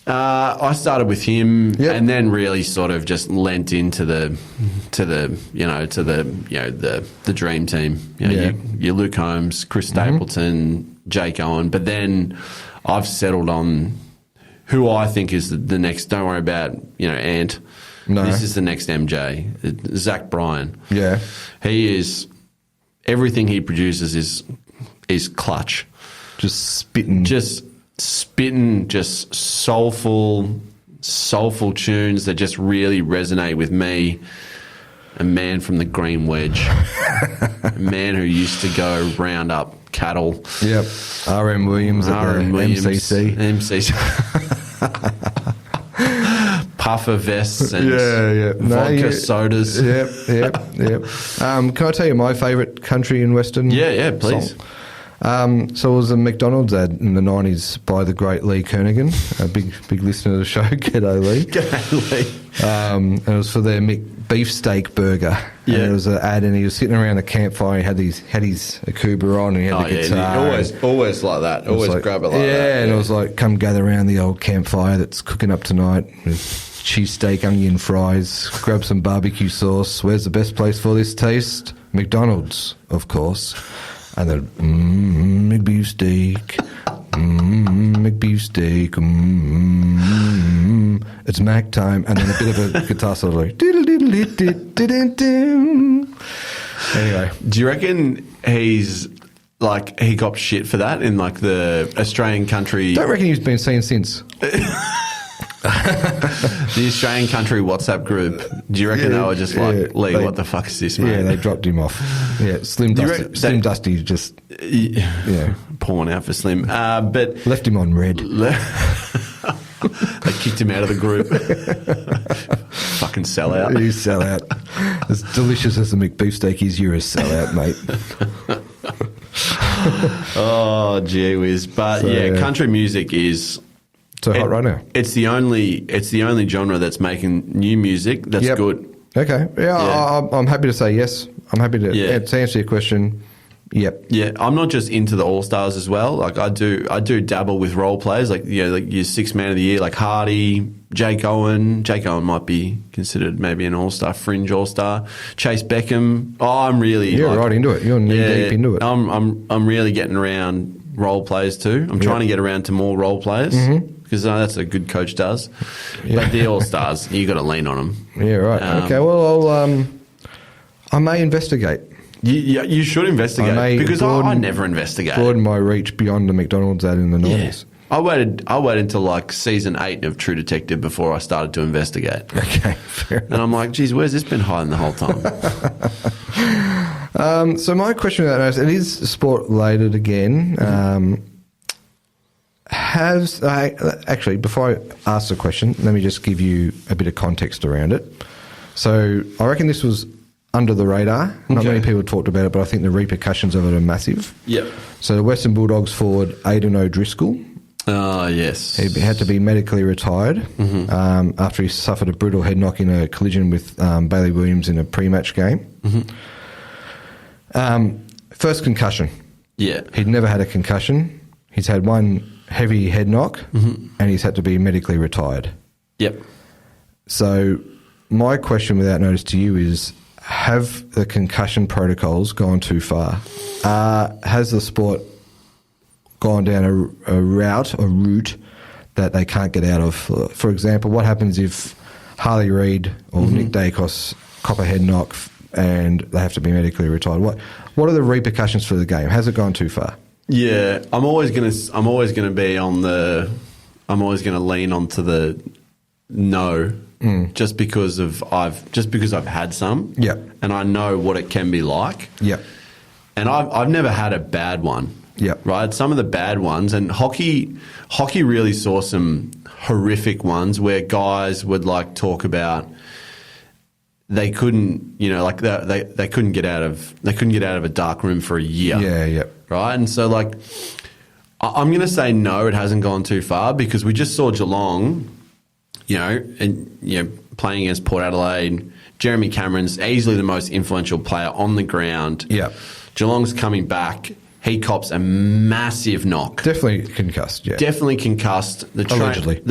I started with him, and then really sort of just lent into the dream team. Your Luke Holmes, Chris Stapleton, Jake Owen. But then I've settled on who I think is the next. Don't worry about Ant. No. This is the next MJ, Zach Bryan. Yeah, he is. Everything he produces is clutch.
Just spitting.
Just soulful tunes that just really resonate with me. A man from the Green Wedge. A man who used to go round up cattle.
Yep. R.M. Williams at the MCC.
Puffer vests and vodka sodas.
Yep. Can I tell you my favourite country and Western
please.
song? So it was a McDonald's ad in the 90s by the great Lee Kernaghan, a big listener of the show. G'day, Lee.
G'day, Lee.
And it was for their beefsteak burger. Yeah. And it was an ad, and he was sitting around the campfire. He had his Akuba on, and he had the guitar.
Always like that. Always grab it like that.
Yeah, and it was like, come gather around the old campfire that's cooking up tonight with cheesesteak, onion fries, grab some barbecue sauce. Where's the best place for this taste? McDonald's, of course. And then, McBeefsteak, it's Mac time. And then a bit of a guitar solo, like, anyway.
Do you reckon he got shit for that in like the Australian country?
Don't reckon he's been seen since.
The Australian country WhatsApp group. Do you reckon they were just like, Lee, what the fuck is this, mate?
Yeah, they dropped him off. Yeah, Slim Dusty just
pouring out for Slim. But
left him on red.
They kicked him out of the group. Fucking sellout.
You sellout. As delicious as the McBeefsteak is, you're a sellout, mate.
Oh, gee whiz. But country music is
so hot right now.
It's the only genre that's making new music that's good.
Okay. Yeah. I'm happy to say yes. I'm happy to answer your question. Yep.
Yeah, I'm not just into the All Stars as well. Like I do dabble with role players, like your Six Man of the Year, like Hardy, Jake Owen. Jake Owen might be considered maybe an All Star, fringe All Star. Chase Beckham. Oh, I'm really
right into it. You're knee deep into it.
I'm really getting around role players too. I'm trying to get around to more role players because that's what a good coach does. Yeah. But the All Stars, you got to lean on them.
Yeah, right. Okay. Well, I may investigate.
You should investigate because I never investigate.
Broaden my reach beyond the McDonald's ad in the 90s.
I waited until like season 8 of True Detective before I started to investigate.
Okay, fair enough. And
I'm like, geez, where's this been hiding the whole
time? So my question about it is sport related again. Actually, before I ask the question, let me just give you a bit of context around it. So I reckon this was under the radar. Not many people talked about it, but I think the repercussions of it are massive.
Yep.
So the Western Bulldogs forward Aidan O'Driscoll.
Yes.
He had to be medically retired after he suffered a brutal head knock in a collision with Bailey Williams in a pre-match game. First concussion.
Yeah.
He'd never had a concussion. He's had one heavy head knock and he's had to be medically retired.
Yep.
So my question without notice to you is, have the concussion protocols gone too far? Has the sport gone down a route that they can't get out of? For example, what happens if Harley Reid or Nick Dacos cop a head knock and they have to be medically retired? What are the repercussions for the game? Has it gone too far?
Yeah, I'm always gonna lean onto the no. Just because I've had some, and I know what it can be like, and I've never had a bad one, right? Some of the bad ones, and hockey really saw some horrific ones where guys would like talk about they couldn't, they couldn't get out of a dark room for a year, right? And so like I'm going to say no, it hasn't gone too far because we just saw Geelong. Playing against Port Adelaide, Jeremy Cameron's easily the most influential player on the ground.
Yeah.
Geelong's coming back. He cops a massive knock.
Definitely concussed, yeah.
Definitely concussed.
Allegedly.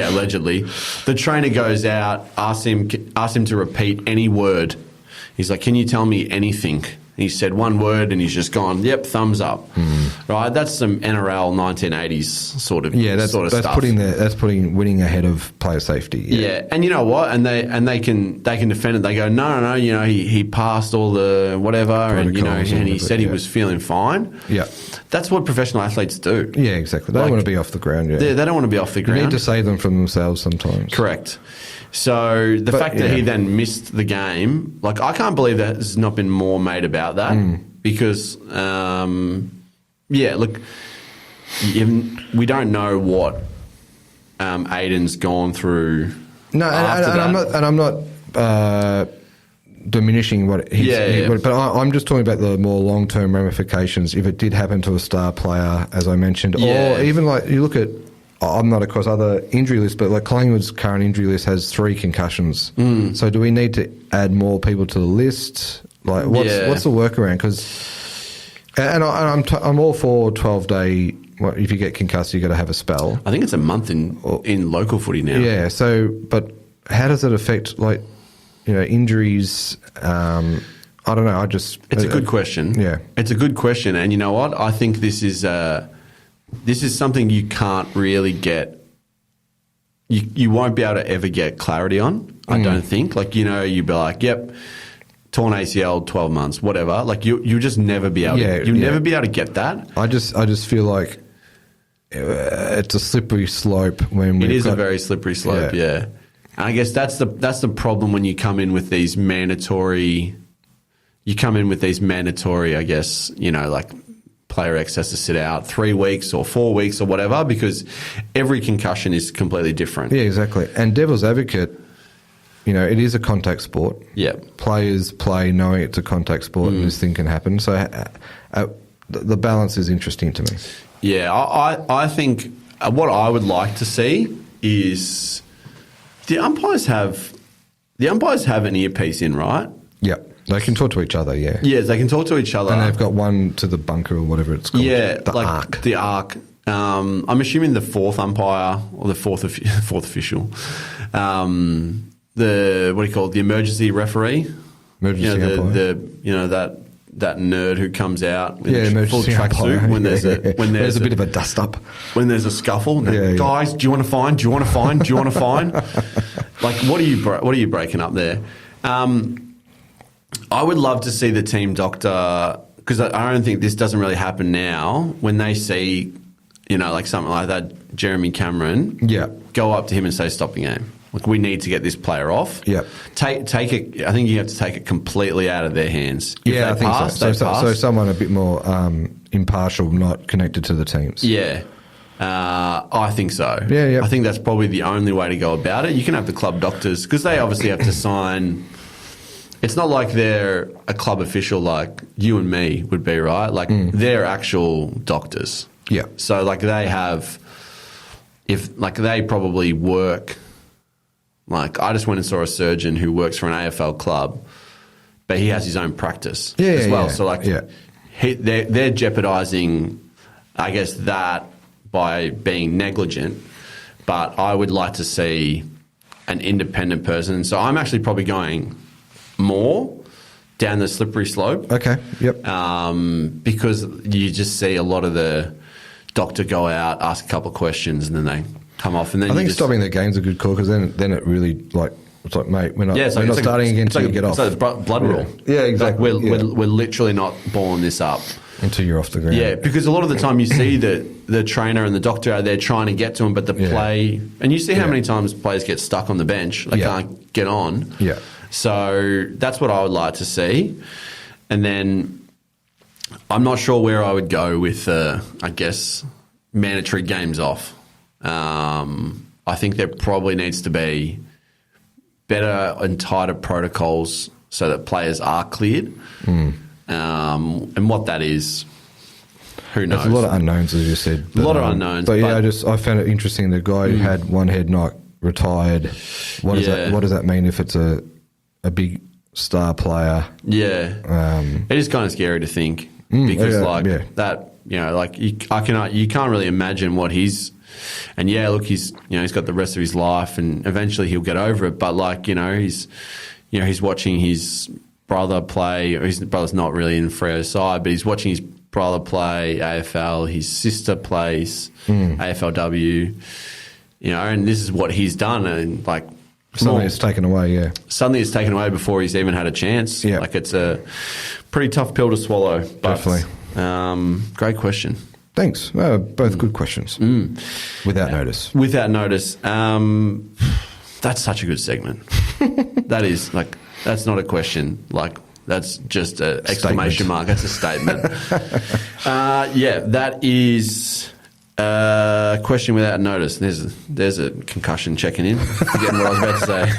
Allegedly. The trainer goes out, asks him to repeat any word. He's like, can you tell me anything? He said one word and he's just gone, yep, thumbs up. Right? That's some NRL 1980s sort of stuff.
That's putting winning ahead of player safety.
Yeah. And you know what? And they can defend it. They go, no, he passed all the whatever and he said he was feeling fine.
Yeah.
That's what professional athletes do.
Yeah, exactly. They don't want to be off the ground. Yeah.
They don't want to be off the ground.
You need to save them from themselves sometimes.
Correct. So the fact that he then missed the game, like I can't believe that there's not been more made about that because, look, we don't know what Aidan's gone through.
No, and I'm not diminishing what he's. But I'm just talking about the more long-term ramifications if it did happen to a star player, as I mentioned, or even like you look at. I'm not across other injury lists, but like Collingwood's current injury list has 3 concussions. So do we need to add more people to the list? Like, what's the workaround? Because, I'm all for 12-day. Well, if you get concussed, you got to have a spell.
I think it's a month in local footy now.
Yeah. So, but how does it affect injuries? I don't know. It's
a good question.
Yeah,
it's a good question, and you know what? I think this is something you can't really get. You won't be able to ever get clarity on. I don't think. Like you'd be like, yep, torn ACL, 12 months, whatever. Like you'll just never be able. You'll never be able to get that.
I just feel like it's a slippery slope. When
it is a very slippery slope, yeah. And I guess that's the problem when you come in with these mandatory. I guess, like player X has to sit out 3 weeks or 4 weeks or whatever, because every concussion is completely different.
Yeah, exactly. And devil's advocate, it is a contact sport.
Yeah.
Players play knowing it's a contact sport and this thing can happen. So the balance is interesting to me.
Yeah, I think what I would like to see is the umpires have an earpiece in, right?
Yeah. They can talk to each other, yeah.
Yes, they can talk to each other.
And they've got one to the bunker or whatever it's called.
Yeah,
the arc.
The arc. I'm assuming the fourth umpire or the fourth official, the emergency referee,
emergency umpire.
That nerd who comes out in a full
emergency
tracksuit
umpire.
when there's
a bit of a dust up,
when there's a scuffle. Guys, do you want to fine? Do you want to fine? Do you want to fine? Like, what are you breaking up there? I would love to see the team doctor, because I don't think this doesn't really happen now, when they see, like something like that, Jeremy Cameron, go up to him and say, stop the game. Like, we need to get this player off.
Yeah.
Take it. I think you have to take it completely out of their hands. If
I think
pass,
so. So someone a bit more impartial, not connected to the teams.
Yeah. I think so.
Yeah.
I think that's probably the only way to go about it. You can have the club doctors, because they obviously have to sign. It's not like they're a club official like you and me would be, right? Like, they're actual doctors.
Yeah.
So, like, they have, they probably work. Like, I just went and saw a surgeon who works for an AFL club, but he has his own practice as well. So, they're jeopardising, I guess, that by being negligent. But I would like to see an independent person. So I'm actually probably going more down the slippery slope.
Okay, yep.
Because you just see a lot of the doctor go out, ask a couple of questions, and then they come off. And then
I think stopping the game's a good call, because then it really, it's like, mate, we're not starting again until you get off.
It's like a blood rule.
Yeah, exactly.
Like we're literally not balling this up.
Until you're off the ground.
Yeah, because a lot of the time you see the trainer and the doctor are there trying to get to him, but the play... And you see how many times players get stuck on the bench. They can't get on.
Yeah.
So that's what I would like to see. And then I'm not sure where I would go with, I guess, mandatory games off. I think there probably needs to be better and tighter protocols so that players are cleared. And what that is, who knows?
There's a lot of unknowns, as you said.
A lot of unknowns.
But I found it interesting. The guy who had one head knock retired. What does that mean if it's a big star player?
Yeah. It is kind of scary to think, because that, you can't really imagine what he's, and he's got the rest of his life, and eventually he'll get over it. But he's watching his brother play, or his brother's not really in Freo's side, but he's watching his brother play AFL, his sister plays AFLW, and this is what he's done, and
suddenly it's taken away,
Suddenly it's taken away before he's even had a chance. Yeah. It's a pretty tough pill to swallow. But,
definitely.
Great question.
Thanks. Both good questions. Without notice.
Without notice. That's such a good segment. That is, that's not a question. That's just an exclamation mark. That's a statement. That is a question without notice. There's a concussion checking in. Forgetting what I was about to say.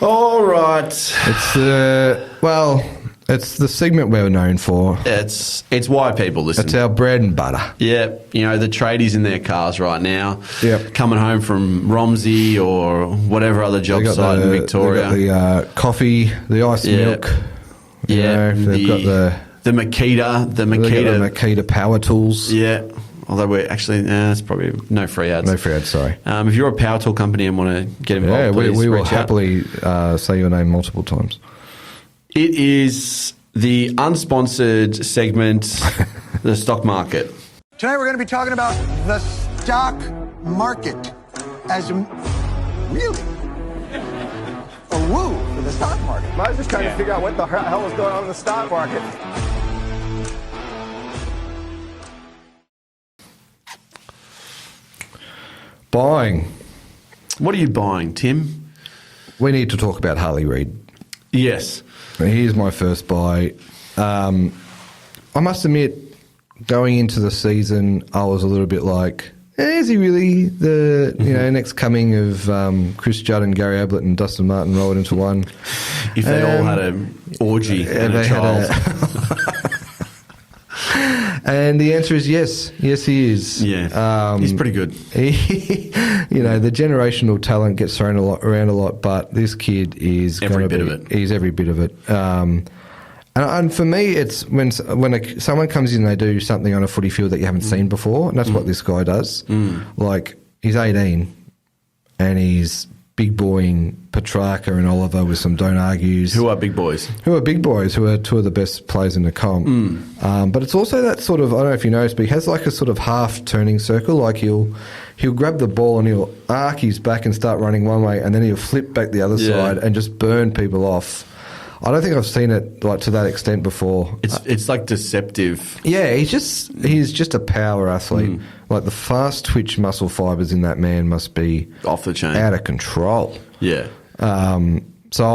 All right.
It's the segment we're known for.
It's why people listen.
It's our bread and butter.
Yeah, the tradies in their cars right now.
Yep.
Coming home from Romsey or whatever other job site in Victoria.
They've got the coffee, the iced milk. They've got
the Makita. The
Makita power tools.
Yeah. Although we're actually, it's probably no free ads.
No free ads, sorry.
If you're a power tool company and want to get involved, please
we will
reach out.
happily say your name multiple times.
It is the unsponsored segment, the stock market.
Tonight we're going to be talking about the stock market. Really? a woo for the stock market.
I was just trying to figure out what the hell was going on in the stock market.
Buying.
What are you buying, Tim?
We need to talk about Harley Reid.
Yes.
Here's my first buy. I must admit, going into the season, I was a little bit like, is he really the next coming of Chris Judd and Gary Ablett and Dustin Martin rolled into one?
If they all had an orgy and a child.
And the answer is yes. Yes, he is.
Yeah, he's pretty good.
The generational talent gets thrown around a lot, but this kid is
every bit of it.
He's every bit of it. And for me, it's when someone comes in and they do something on a footy field that you haven't seen before, and that's what this guy does. Like, he's 18, and he's big boying Petrarca and Oliver with some don't argues.
Who are big boys?
Who are two of the best players in the comp. But it's also that sort of, I don't know if you noticed, but he has like a sort of half turning circle. Like he'll grab the ball and he'll arc his back and start running one way, and then he'll flip back the other side and just burn people off. I don't think I've seen it like to that extent before.
It's like deceptive.
Yeah, he's just a power athlete. Like the fast twitch muscle fibers in that man must be
off the chain,
out of control.
Yeah.
So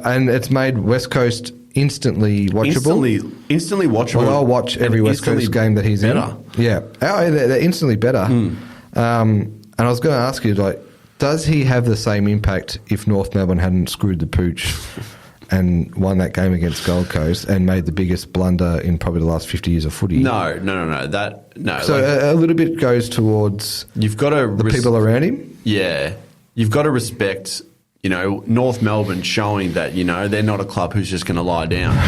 and it's made West Coast instantly watchable.
Instantly watchable.
Well, I'll watch every West Coast game that he's
better.
in. Yeah, they're instantly better. And I was going to ask you, like, does he have the same impact if North Melbourne hadn't screwed the pooch and won that game against Gold Coast and made the biggest blunder in probably the last 50 years of footy?
No.
So a little bit goes towards
you've got to
the people around him?
Yeah. You've got to respect, North Melbourne showing that, they're not a club who's just going to lie down.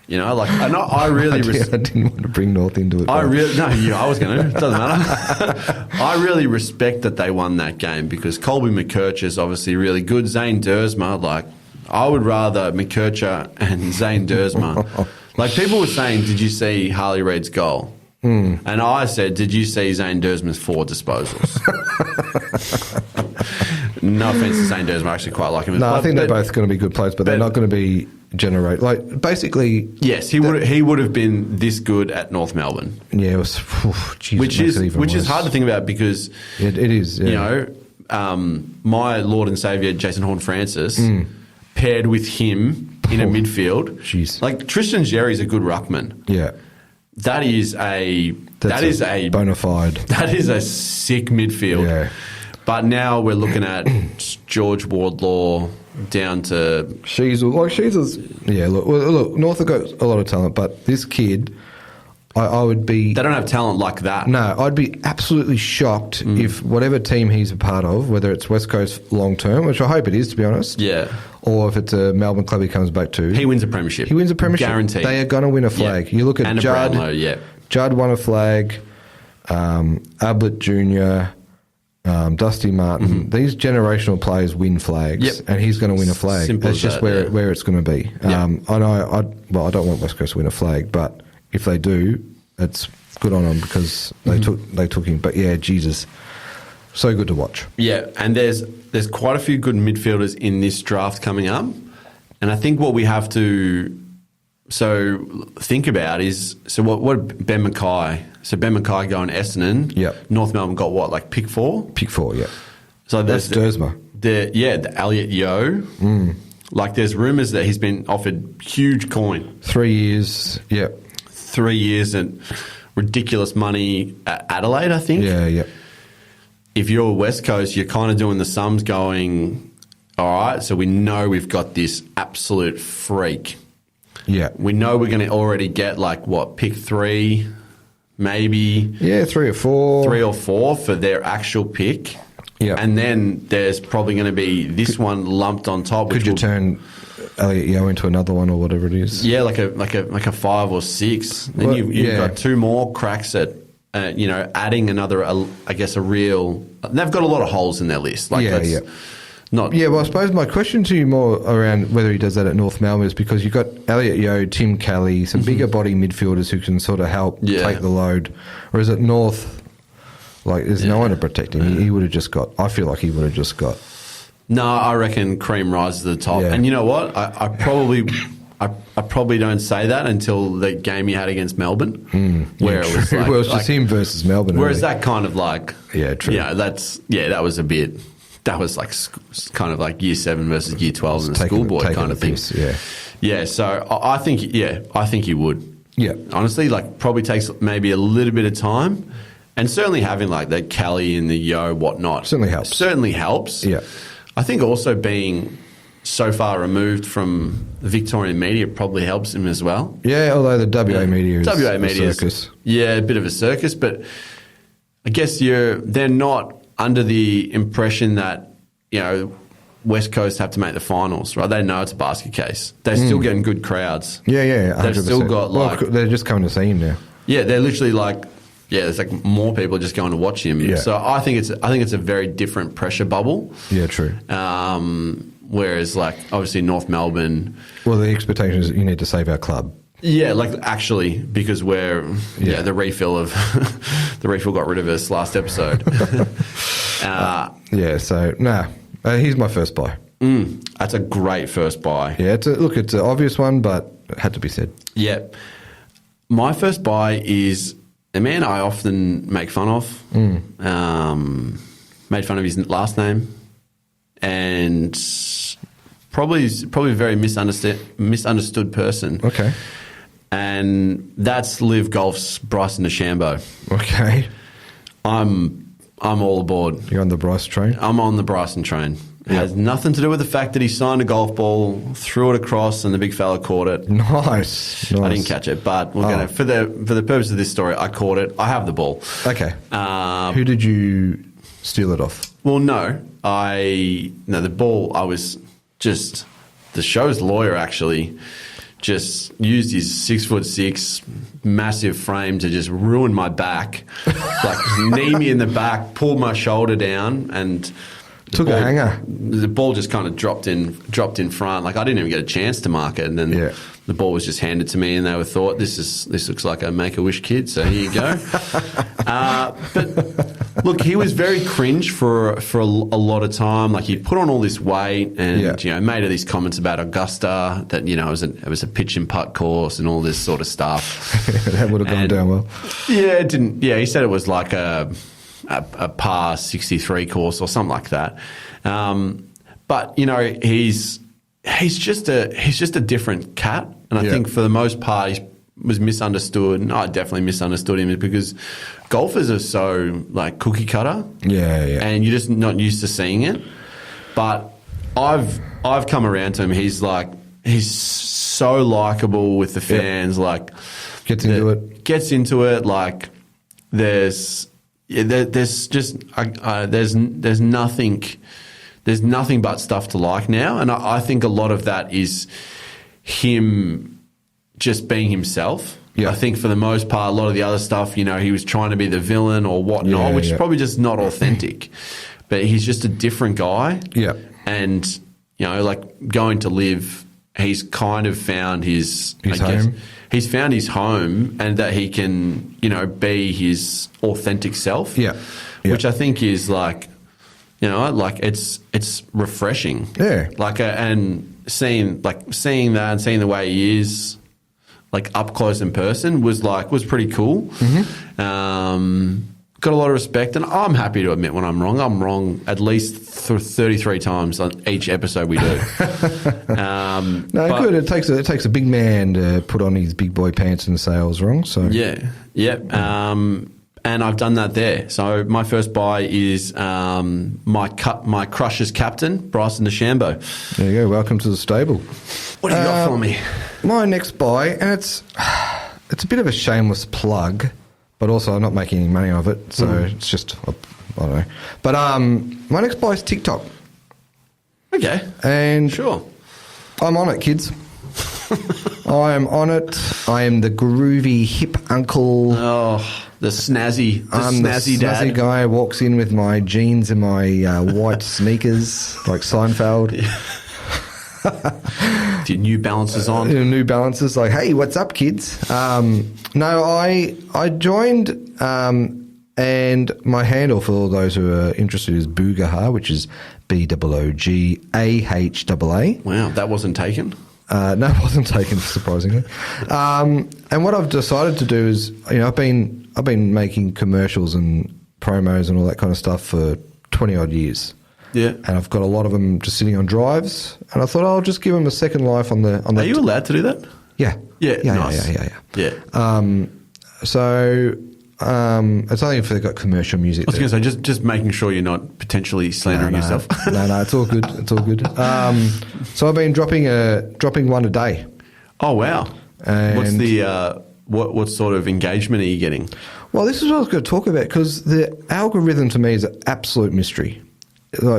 I really...
I didn't want to bring North into it.
I was going to. It doesn't matter. I really respect that they won that game because Colby McKercher is obviously really good. Zane Dersma, I would rather McKercher and Zane Dersma. Like, people were saying, did you see Harley Reid's goal? And I said, did you see Zane Dersma's 4 disposals? No offence to Zane Dersma, I actually quite like him.
No, I think they're both going to be good players, but they're not going to be basically...
Yes, he would have been this good at North Melbourne.
Yeah, it was...
which is hard to think about because...
It is, yeah.
My Lord and Saviour, Jason Horne-Francis... paired with him in a midfield.
Jeez.
Like, Tristan Xerri's a good ruckman.
Yeah.
That is a
bona fide.
That is a sick midfield.
Yeah.
But now we're looking at George Wardlaw down to... Yeah, look, North have got a lot of talent, but this kid... I would be... They don't have talent like that.
No, I'd be absolutely shocked if whatever team he's a part of, whether it's West Coast long term, which I hope it is, to be honest.
Yeah.
Or if it's a Melbourne club he comes back to.
He wins a premiership. Guaranteed.
They are going to win a flag.
Yeah.
You look at
and
Judd.
Brownlow, yeah.
Judd won a flag. Ablett Jr., Dusty Martin. These generational players win flags.
Yep.
And he's going to win a flag.
Simple
That's
as
just
that,
where it's going to be. I know. I don't want West Coast to win a flag, but if they do, it's good on them because they took him. But yeah, Jesus, so good to watch.
Yeah, and there's quite a few good midfielders in this draft coming up, and I think what we have to think about is what Ben Mackay. So Ben Mackay going Essendon.
Yep.
North Melbourne got what, like pick 4?
Pick 4, yeah.
So
that's Dersma.
The Elliot Yeo. Like, there's rumours that he's been offered huge coin.
3 years. Yeah.
3 years and ridiculous money at Adelaide, I think.
Yeah.
If you're West Coast, you're kind of doing the sums going, all right, so we know we've got this absolute freak.
Yeah.
We know we're going to already get, pick 3, maybe.
Yeah, 3 or 4.
3 or 4 for their actual pick.
Yeah.
And then there's probably going to be this one lumped on top.
Could you turn Elliot Yeo into another one or whatever it is?
Yeah, like a 5 or 6. Then you've got 2 more cracks at, adding another, a real... They've got a lot of holes in their list. Well, I suppose my question to you more around whether he does that at North Melbourne is because you've got Elliot Yeo, Tim Kelly, some bigger body midfielders who can sort of help take the load. Whereas at North, there's no one to protect him. He would have just got... I feel like he would have just got No, I reckon Cream rises to the top.
Yeah.
And you know what? I probably don't say that until the game you had against Melbourne, where it was like,
well, it's just him versus Melbourne.
Whereas
really.
that kind of like,
Yeah, true.
that was a bit. That was like kind of like year 7 versus year 12 in the schoolboy kind of thing. Yeah. So I think he would.
Yeah.
Honestly, like probably takes maybe a little bit of time, and certainly having like that Kelly and the Yo whatnot Certainly helps.
Yeah.
I think also being so far removed from the Victorian media probably helps him as well.
Yeah, although the WA media is
a
circus.
A bit of a circus, but I guess they're not under the impression that, West Coast have to make the finals, right? They know it's a basket case. They're still getting good crowds.
Yeah, 100%.
They've still got
they're just coming to see him now.
Yeah, they're literally there's like more people just going to watch him.
Yeah.
So I think it's a very different pressure bubble.
Yeah, true.
Whereas like obviously North Melbourne.
Well, the expectation is that you need to save our club.
Yeah, like actually because the refill got rid of us last episode.
He's my first buy.
That's a great first buy.
Yeah, it's an obvious one, but it had to be said.
Yeah. My first buy is a man I often make fun of. Made fun of his last name, and probably a very misunderstood person.
Okay.
And that's Live Golf's Bryson DeChambeau.
Okay.
I'm all aboard.
You're on the Bryce train?
I'm on the Bryson train. It has nothing to do with the fact that he signed a golf ball, threw it across, and the big fella caught it.
Nice.
I didn't catch it, but we're gonna for the purpose of this story, I caught it. I have the ball.
Okay. Who did you steal it off?
Well, no, the ball. I was just the show's lawyer actually. Just used his 6'6" massive frame to just ruin my back, like knee me in the back, pulled my shoulder down, and
took a hanger.
The ball just kind of dropped in front. Like I didn't even get a chance to mark it, and then the ball was just handed to me, and they thought this looks like a Make-A-Wish kid. So here you go. But look, he was very cringe for a lot of time. Like he put on all this weight, and made all these comments about Augusta that it was a pitch and putt course and all this sort of stuff.
That would have gone down well.
Yeah, it didn't. Yeah, he said it was like a par 63 course or something like that. But he's just a different cat, and I think for the most part he was misunderstood, and I definitely misunderstood him because golfers are so like cookie cutter, and you're just not used to seeing it. But I've come around to him. He's so likable with the fans. Like
gets into it.
Like there's nothing but stuff to like now, and I think a lot of that is him just being himself. I think for the most part, a lot of the other stuff, he was trying to be the villain or whatnot, which is probably just not authentic. But he's just a different guy. Yeah, and like going to Live, he's kind of found his home. He's found his home, and that he can be his authentic self. Yeah. Which I think is like, like it's refreshing. Yeah. Like and seeing that and seeing the way he is, like up close in person was pretty cool. Mm-hmm. Got a lot of respect, and I'm happy to admit when I'm wrong. I'm wrong at least 33 times on each episode we do.
Good. It takes a big man to put on his big boy pants and say I was wrong. So
and I've done that there. So my first buy is my crush's captain, Bryson DeChambeau.
There you go. Welcome to the stable.
What do you got for me?
My next buy, and it's a bit of a shameless plug, but also I'm not making any money of it, so it's just I don't know. But my next buy is TikTok.
Okay.
And
sure,
I'm on it, kids. I am on it. I am the groovy hip uncle.
Oh, the snazzy
dad. Snazzy guy who walks in with my jeans and my white sneakers, like Seinfeld.
Your New Balances on.
New Balances, like, hey, what's up, kids? No, I joined And my handle for all those who are interested is Buhagiar, which is BOOGAHAA.
Wow, that wasn't taken?
No, it wasn't taken, surprisingly. And what I've decided to do is, I've been making commercials and promos and all that kind of stuff for 20 odd years.
Yeah.
And I've got a lot of them just sitting on drives, and I thought I'll just give them a second life on the.
Are you allowed to do that?
Yeah.
Yeah. Nice.
Yeah. So it's only if they've got commercial music.
I was going to say, just making sure you're not potentially slandering yourself.
No, it's all good. It's all good. So I've been dropping one a day.
Oh wow! And what's the what sort of engagement are you getting?
Well, this is what I was going to talk about, because the algorithm to me is an absolute mystery.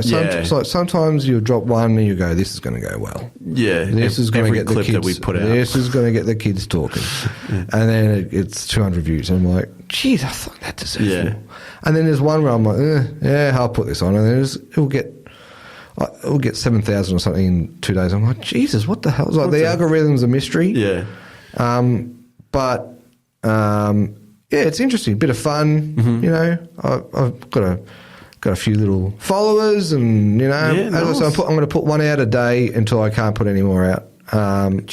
Sometimes you drop one and you go, this is going to go well.
Yeah,
this is going to get the kids.
That we put out.
This is going to get the kids talking, and then it's 200 views. And I'm like, geez, I thought that deserved more. And then there's one where I'm like, I'll put this on, and then it'll get 7,000 or something in 2 days. I'm like, Jesus, what the hell? It's like the algorithm's a mystery.
Yeah.
But it's interesting, a bit of fun. Mm-hmm. I've got a few little followers, and as I said, I'm going to put one out a day until I can't put any more out.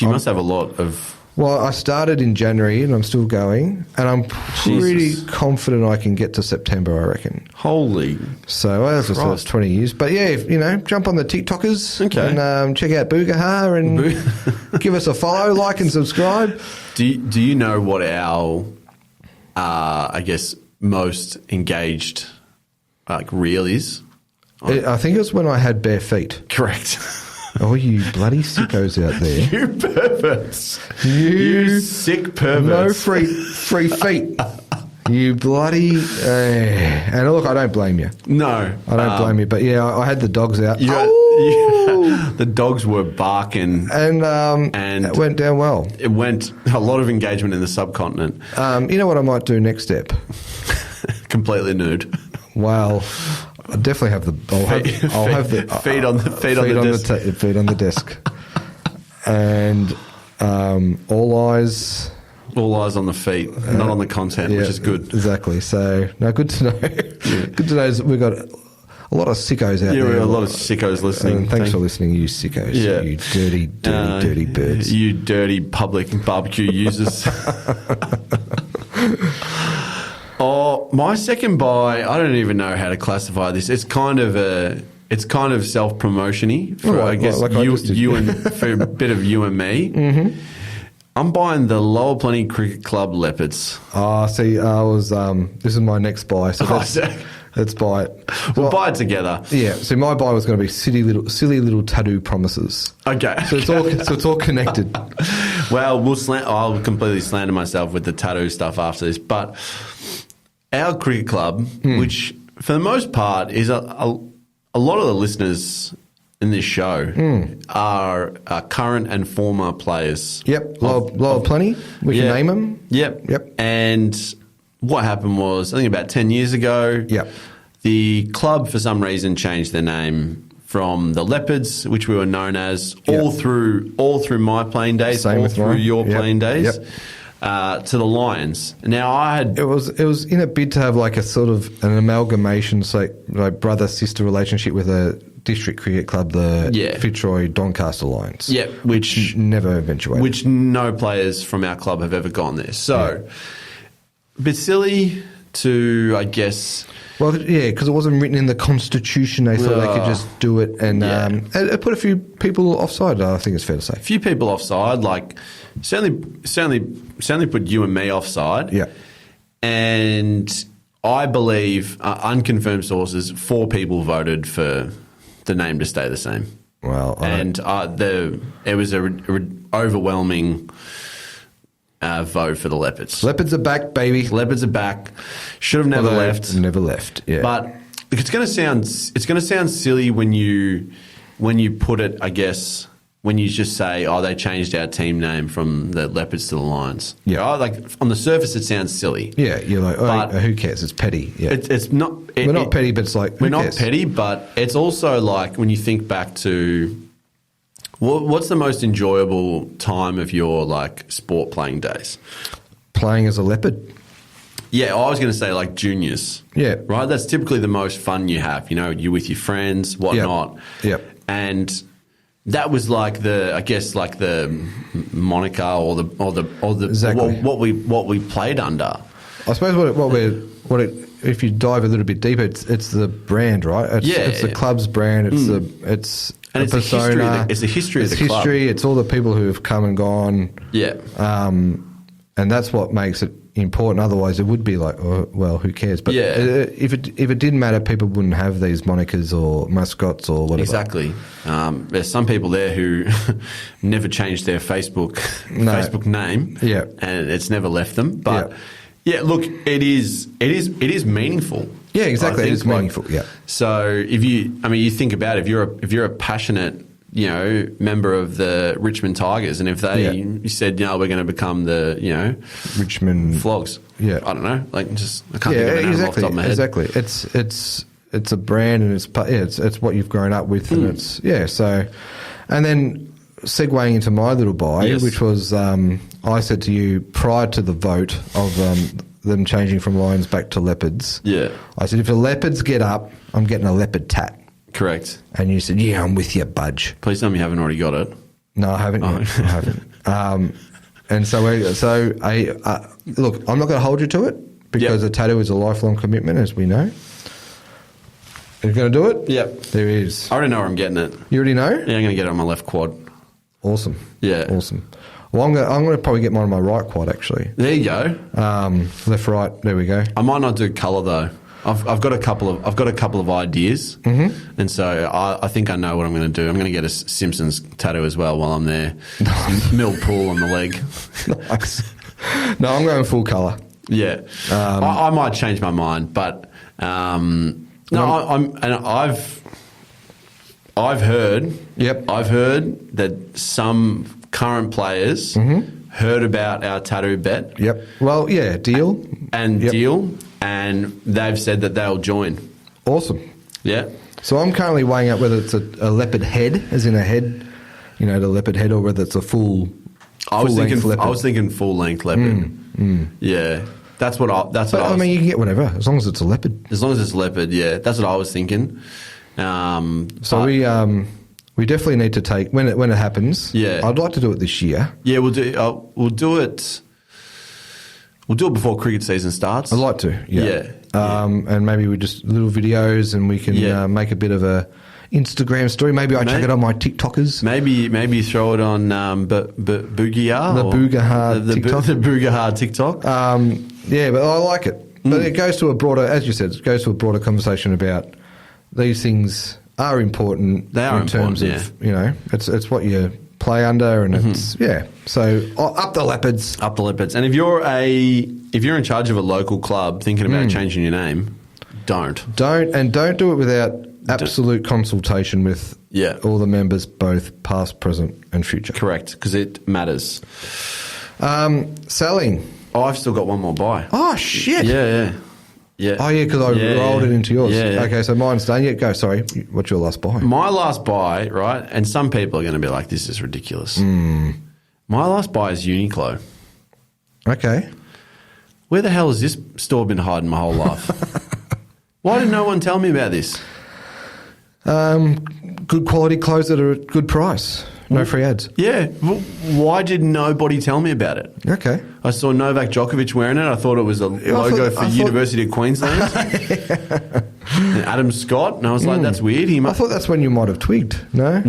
You must have a lot of.
Well, I started in January and I'm still going, and I'm pretty confident I can get to September, I reckon.
Holy!
So as I said, it's 20 years. But yeah, jump on the TikTokers and check out Buhagiar and give us a follow, like and subscribe.
Do you know what our I guess most engaged reel is?
I think it was when I had bare feet.
Correct.
Oh, you bloody sickos out there.
You perverts. You sick perverts.
No free feet. You bloody... and look, I don't blame you.
No.
I don't blame you. But yeah, I had the dogs out.
The dogs were barking.
And it went down well.
It went... A lot of engagement in the subcontinent.
You know what I might do next step?
Completely nude.
Well... I definitely have the. I'll have the
feet on the desk.
Feet on the desk, and all eyes.
All eyes on the feet, not on the content, which is good.
Exactly. So, no, good to know. Yeah. Good to know is we've got a lot of sickos out there.
Yeah, we've got a lot of sickos listening.
And thanks for listening, you sickos. Yeah. You dirty birds.
You dirty public barbecue users. Oh, my second buy, I don't even know how to classify this. It's kind of self-promotion-y for, I guess, you and for a bit of you and me. Mm-hmm. I'm buying the Lower Plenty Cricket Club Leopards.
Oh, see, this is my next buy. So let's buy it.
We'll buy it together.
Yeah. So my buy was going to be silly little tattoo promises.
Okay.
So it's all connected.
Well, I'll completely slander myself with the tattoo stuff after this, but our cricket club, which for the most part is a lot of the listeners in this show are current and former players.
Yep. Lower Plenty. We can name them.
Yep. And what happened was, I think about 10 years ago, the club for some reason changed their name from the Leopards, which we were known as, all through my playing days, through your playing days, to the Lions. Now it
was in a bid to have like a sort of an amalgamation, so like brother-sister relationship with a district cricket club, the Fitzroy Doncaster Lions.
Yeah, which
never eventuated.
Which no players from our club have ever gone there. So, a bit silly to, I guess.
Well, yeah, because it wasn't written in the Constitution. They thought they could just do it, and it put a few people offside. I think it's fair to say.
A few people offside, like certainly put you and me offside.
Yeah,
and I believe unconfirmed sources, 4 people voted for the name to stay the same.
Well,
and it was a overwhelming vote for the Leopards.
Leopards are back, baby.
Leopards are back. Should have never left.
Never left. Yeah.
But it's going to sound silly when you put it, I guess, when you just say, "Oh, they changed our team name from the Leopards to the Lions."
Yeah.
Right? Like on the surface, it sounds silly.
Yeah. You're like, who cares? It's petty. Yeah.
It's not.
We're not petty, but it's like
we're not petty, but it's also like when you think back to. What's the most enjoyable time of your sport playing days?
Playing as a leopard.
Yeah, I was going to say like juniors.
Yeah.
Right? That's typically the most fun you have. You know, you're with your friends, whatnot.
Yep.
And that was like the moniker or the
Exactly.
what we played under.
I suppose if you dive a little bit deeper, it's the brand, right? It's the club's brand. It's it's
and
the
it's
persona.
the history of the
history.
club.
It's all the people who have come and gone.
Yeah.
And that's what makes it important. Otherwise, it would be like, oh, well, who cares? But if it didn't matter, people wouldn't have these monikers or mascots or whatever.
Exactly. There's some people there who never changed their Facebook name.
Yeah.
And it's never left them. But yeah, look, it is meaningful.
Yeah, exactly. It is meaningful.
Like,
yeah.
So you think about it, if you're a passionate, member of the Richmond Tigers, and if they said, we're going to become the,
Richmond
Flogs.
Yeah.
I don't know. Like, I can't think of a name off the top of my head.
Exactly. It's a brand, and it's what you've grown up with, and so, and then segueing into my little buy, which was I said to you prior to the vote of them changing from lions back to leopards. Yeah. I said, if the leopards get up, I'm getting a leopard tat.
Correct.
And you said, yeah, I'm with you, Budge.
Please tell me you haven't already got it.
No, I haven't yet. I haven't. And so look, I'm not going to hold you to it because a tattoo is a lifelong commitment, as we know. Are you going to do it?
Yep.
There is.
I already know where I'm getting it.
You already know?
Yeah, I'm going to get it on my left quad.
Awesome.
Yeah.
Awesome. Well, I'm going to probably get mine on my right quad, actually.
There you go.
Left, right. There we go.
I might not do colour though. I've got a couple of ideas, and so I think I know what I'm going to do. I'm going to get a Simpsons tattoo as well while I'm there. Millpool on the leg.
Nice. No, I'm going full colour.
Yeah, I might change my mind, but I've heard. Yep. I've heard that some current players heard about our tattoo bet.
Yep. Well, yeah, deal.
And they've said that they'll join.
Awesome.
Yeah.
So I'm currently weighing up whether it's a leopard head, as in a head, the leopard head, or whether it's a full.
I was thinking full length leopard. Yeah, that's what I
mean, you can get whatever as long as it's a leopard.
As long as it's leopard, yeah, that's what I was thinking.
So we definitely need to take when it happens. Yeah, I'd like to do it this year.
Yeah, we'll do it. We'll do it before cricket season starts.
I'd like to, yeah. And maybe we just little videos, and we can make a bit of a Instagram story. Maybe I chuck it on my TikTokers.
Maybe throw it on Buhagiar.
The Buhagiar TikTok.
The Buhagiar TikTok.
Yeah, but I like it. But it goes to a broader, as you said, conversation about these things are important.
They are
in terms of it's what you play under, and it's So up the leopards,
And if you're in charge of a local club thinking about changing your name, don't
do it without absolute consultation with all the members, both past, present, and future.
Correct, because it matters.
Selling.
Oh, I've still got one more buy.
Oh shit!
Yeah.
Oh yeah, because I rolled it into yours. Yeah. Okay, so mine's done. Yeah, go. Sorry, what's your last buy?
My last buy, right? And some people are going to be like, "This is ridiculous." My last buy is Uniqlo.
Okay.
Where the hell has this store been hiding my whole life? Why did no one tell me about this?
Good quality clothes at a good price. No free ads.
Yeah. Why did nobody tell me about it?
Okay.
I saw Novak Djokovic wearing it. I thought it was a logo for University of Queensland. And Adam Scott. And I was like, that's weird.
I thought that's when you might have twigged. No?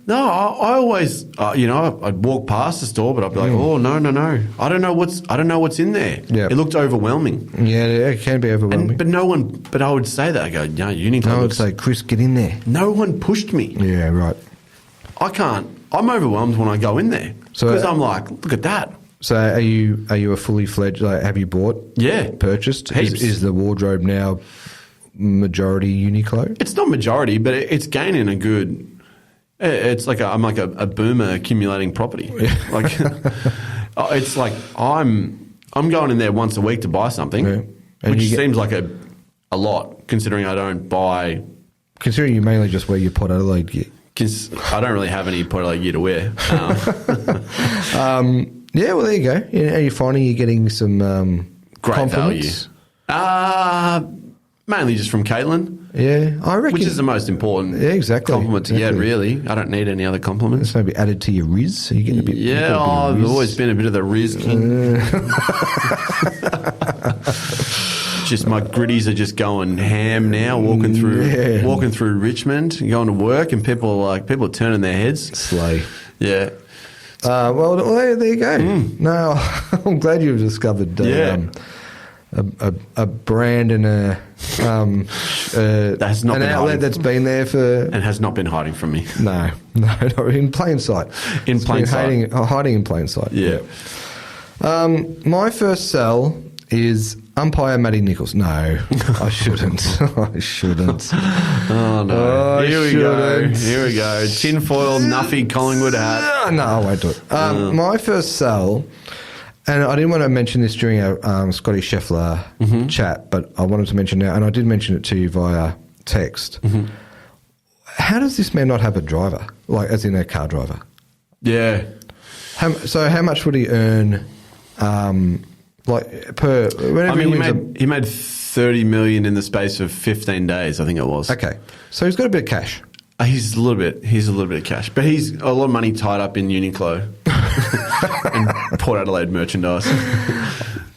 No, I always, I'd walk past the store, but I'd be like, oh, no. I don't know what's in there. Yeah. It looked overwhelming.
Yeah, it can be overwhelming.
But I would say that. I go, no, Uniqlo
I would say, Chris, get in there.
No one pushed me.
Yeah, right.
I can't. I'm overwhelmed when I go in there. Because I'm like, look at that.
So are you a fully fledged, have you bought?
Yeah.
Purchased?
Heaps.
Is the wardrobe now majority Uniqlo?
It's not majority, but it's gaining a good... It's like I'm like a boomer accumulating property. Like it's like I'm going in there once a week to buy something, which seems like a lot considering I don't buy.
Considering you mainly just wear your Port Adelaide gear.
I don't really have any Port Adelaide gear to wear.
Yeah, well there you go. Are you finding you're getting some
Great
compliments?
value. Mainly just from Caitlin.
Yeah, I reckon.
Which is the most important
exactly,
compliment to get, really. I don't need any other compliments.
It's maybe added to your riz, so you get a bit.
Yeah, I've always been a bit of the riz king. Just my gritties are just going ham now, walking through Richmond, going to work, and people are turning their heads.
Slay.
Yeah.
Well, there you go. No, I'm glad you've discovered a brand and
that's not
an outlet that's been there for
and has not been hiding from me.
No, not in plain sight. Hiding in plain sight.
Yeah.
My first sell is umpire Matty Nichols. No, I shouldn't. I shouldn't.
Oh no! Here we go. Tinfoil Nuffie Collingwood hat.
No, I won't do it. My first sell. And I didn't want to mention this during our Scottie Scheffler chat, but I wanted to mention now, and I did mention it to you via text. How does this man not have a driver, like as in a car driver?
Yeah.
So how much would he earn, like per?
He made 30 million in the space of 15 days, I think it was.
Okay, so he's got a bit of cash.
He's a little bit of cash, but he's a lot of money tied up in Uniqlo and Port Adelaide merchandise.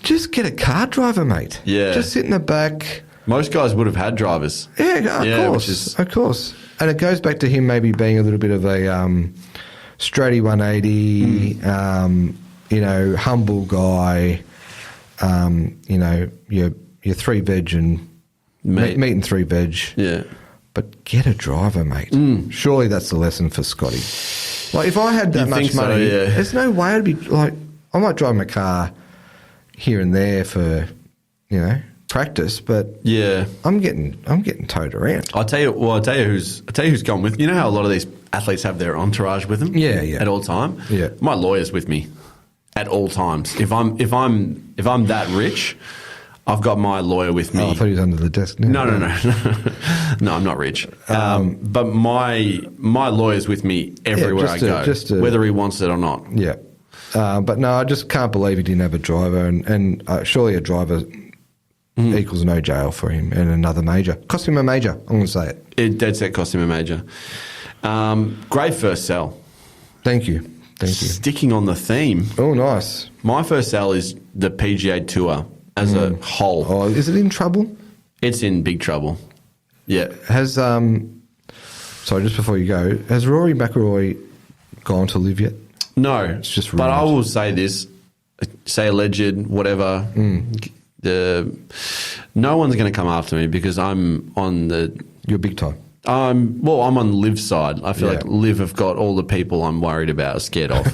Just get a car driver, mate.
Yeah,
just sit in the back.
Most guys would have had drivers.
Yeah, of course. And it goes back to him maybe being a little bit of a straighty 180, humble guy. Your 3 veg and meat and 3 veg.
Yeah.
But get a driver, mate. Surely that's the lesson for Scotty. Like, if I had that much money, there's no way I'd be like, I might drive my car here and there for, practice, but I'm getting towed around.
I'll tell you who's gone with. You know how a lot of these athletes have their entourage with them?
Yeah.
At all time?
Yeah.
My lawyer's with me at all times. If I'm that rich, I've got my lawyer with me.
Oh, I thought he was under the desk.
No. No, I'm not rich. But my lawyer's with me everywhere I go, whether he wants it or not.
Yeah. But no, I just can't believe he didn't have a driver. And surely a driver equals no jail for him and another major. Cost him a major, I'm going to say it.
It dead set cost him a major. Great first sell.
Thank you.
Sticking on the theme.
Oh, nice.
My first sell is the PGA Tour as a whole.
Oh, is it in trouble?
It's in big trouble. Yeah.
Sorry, just before you go, has Rory McIlroy gone to live yet?
No.
It's just
rumored. But I will say this, say alleged, whatever. No one's going to come after me because I'm on the...
You're big time.
I'm on Liv's side. I feel like Liv have got all the people I'm worried about, scared of.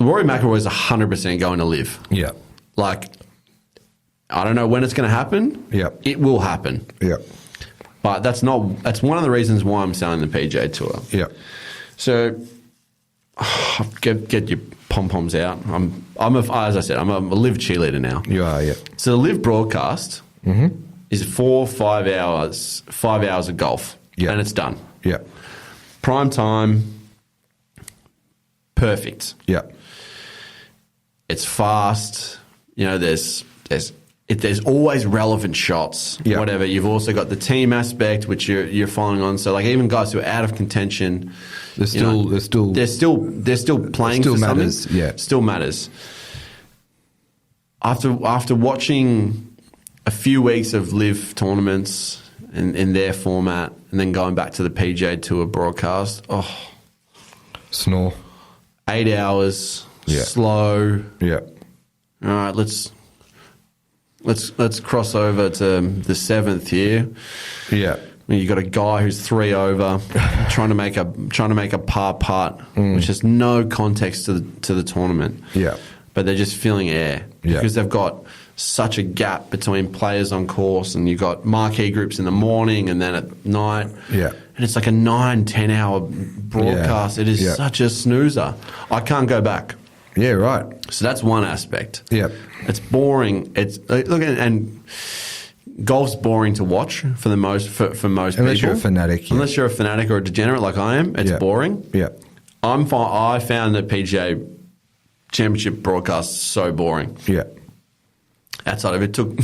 Rory McIlroy is 100% going to Liv.
Yeah.
Like, I don't know when it's going to happen.
Yeah.
It will happen.
Yeah.
But that's one of the reasons why I'm selling the PGA Tour.
Yeah.
So, get your pom-poms out. As I said, I'm a Liv cheerleader now.
You are, yeah.
So the Liv broadcast is 5 hours of golf.
Yeah.
And it's done.
Yeah.
Prime time, perfect.
Yeah.
It's fast. There's always relevant shots.
Yeah.
Whatever. You've also got the team aspect, which you're following on. So like even guys who are out of contention, they're still playing.
Still
for
matters.
Something.
Yeah.
Still matters. After watching a few weeks of Live tournaments in their format, and then going back to the PGA Tour broadcast,
snore.
8 hours.
Yeah.
Slow.
Yeah.
All right, let's cross over to the 7th here.
Yeah.
You got a guy who's 3 over, trying to make a par putt, which has no context to the tournament.
Yeah.
But they're just feeling air because they've got such a gap between players on course, and you've got marquee groups in the morning and then at night.
Yeah.
And it's like a 9-10 hour broadcast.
Yeah.
It is such a snoozer. I can't go back.
Yeah, right.
So that's one aspect.
Yeah.
It's boring. It's and golf's boring to watch for most people.
Unless you're a fanatic. Yeah.
Unless you're a fanatic or a degenerate like I am, it's boring.
Yeah.
I found the PGA Championship broadcast so boring.
Yeah.
outside of it took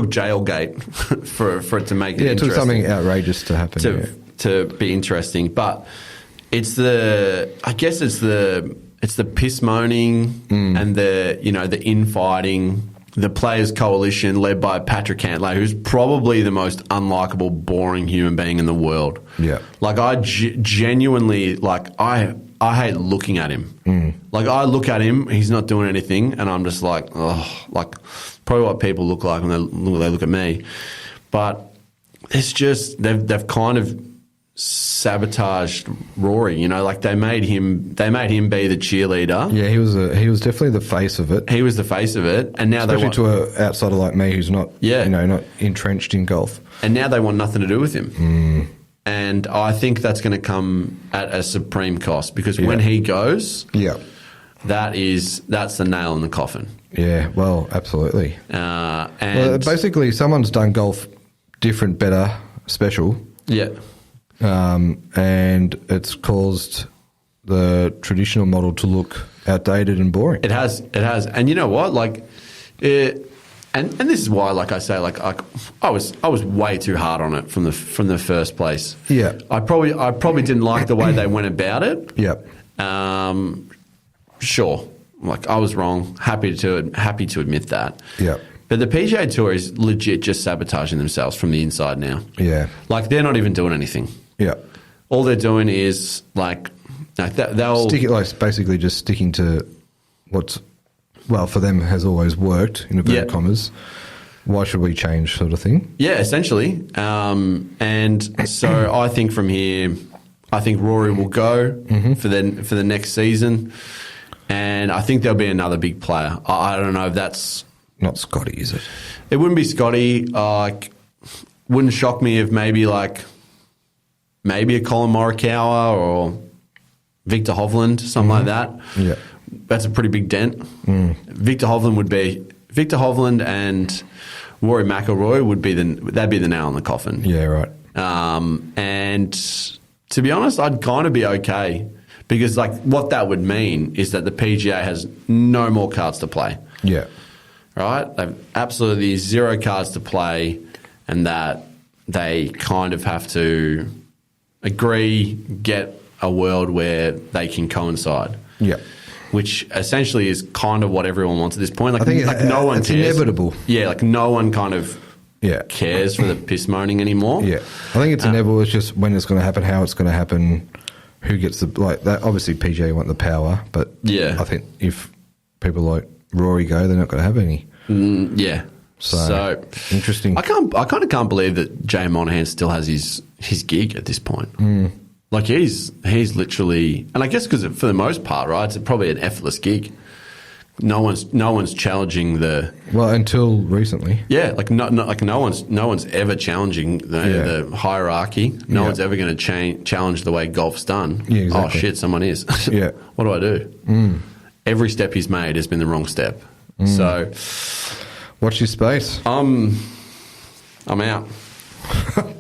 jailgate for it to make it
it took something outrageous to happen
to be interesting. But it's the piss moaning and the infighting. The Players Coalition led by Patrick Cantlay, who's probably the most unlikable, boring human being in the world.
Yeah.
Like, I genuinely, like, I hate looking at him. Like, I look at him, he's not doing anything, and I'm just like, oh, like, probably what people look like when they look at me. But it's just, they've kind of sabotaged Rory, like they made him be the cheerleader.
Yeah, he was definitely the face of it.
He was the face of it, and now
especially to an outsider like me who's not not entrenched in golf.
And now they want nothing to do with him. And I think that's going to come at a supreme cost, because when he goes, that's the nail in the coffin.
Yeah, well, absolutely.
And
basically, someone's done golf different, better, special.
Yeah.
And it's caused the traditional model to look outdated and boring.
It has. And you know what? Like, and this is why, like I say, like I was way too hard on it from the first place.
Yeah.
I probably didn't like the way they went about it.
Yeah.
Sure. Like, I was wrong. Happy to admit that.
Yeah.
But the PGA Tour is legit just sabotaging themselves from the inside now.
Yeah.
Like, they're not even doing anything.
Yeah.
All they're doing is, they'll...
basically just sticking to what's, well, for them has always worked, in inverted commas. Why should we change, sort of thing?
Yeah, essentially. And so I think from here, I think Rory will go for the next season. And I think there'll be another big player. I don't know if that's...
Not Scottie, is it?
It wouldn't be Scottie. Wouldn't shock me if maybe a Colin Morikawa or Victor Hovland, something like that.
Yeah.
That's a pretty big dent. Victor Hovland and Rory McIlroy that'd be the nail in the coffin.
Yeah, right.
And to be honest, I'd kind of be okay, because what that would mean is that the PGA has no more cards to play.
Yeah.
Right? They've absolutely zero cards to play, and that they kind of have to get a world where they can coincide.
Yeah.
Which essentially is kind of what everyone wants at this point.
I think
no one
it's
cares.
Inevitable.
Yeah, no one kind of cares for the piss moaning anymore.
Yeah. I think it's inevitable. It's just when it's going to happen, how it's going to happen, who gets that. Obviously, PGA want the power, but I think if people like Rory go, they're not going to have any.
Yeah. So
interesting.
I kind of can't believe that Jay Monahan still has his gig at this point. Like, he's literally, and I guess because for the most part, right, it's probably an effortless gig. No one's challenging
until recently.
Yeah, no one's ever challenging the hierarchy. No one's ever going to challenge the way golf's done.
Yeah, exactly.
Oh shit, someone is.
Yeah.
What do I do? Every step he's made has been the wrong step. So,
watch your space.
I'm out.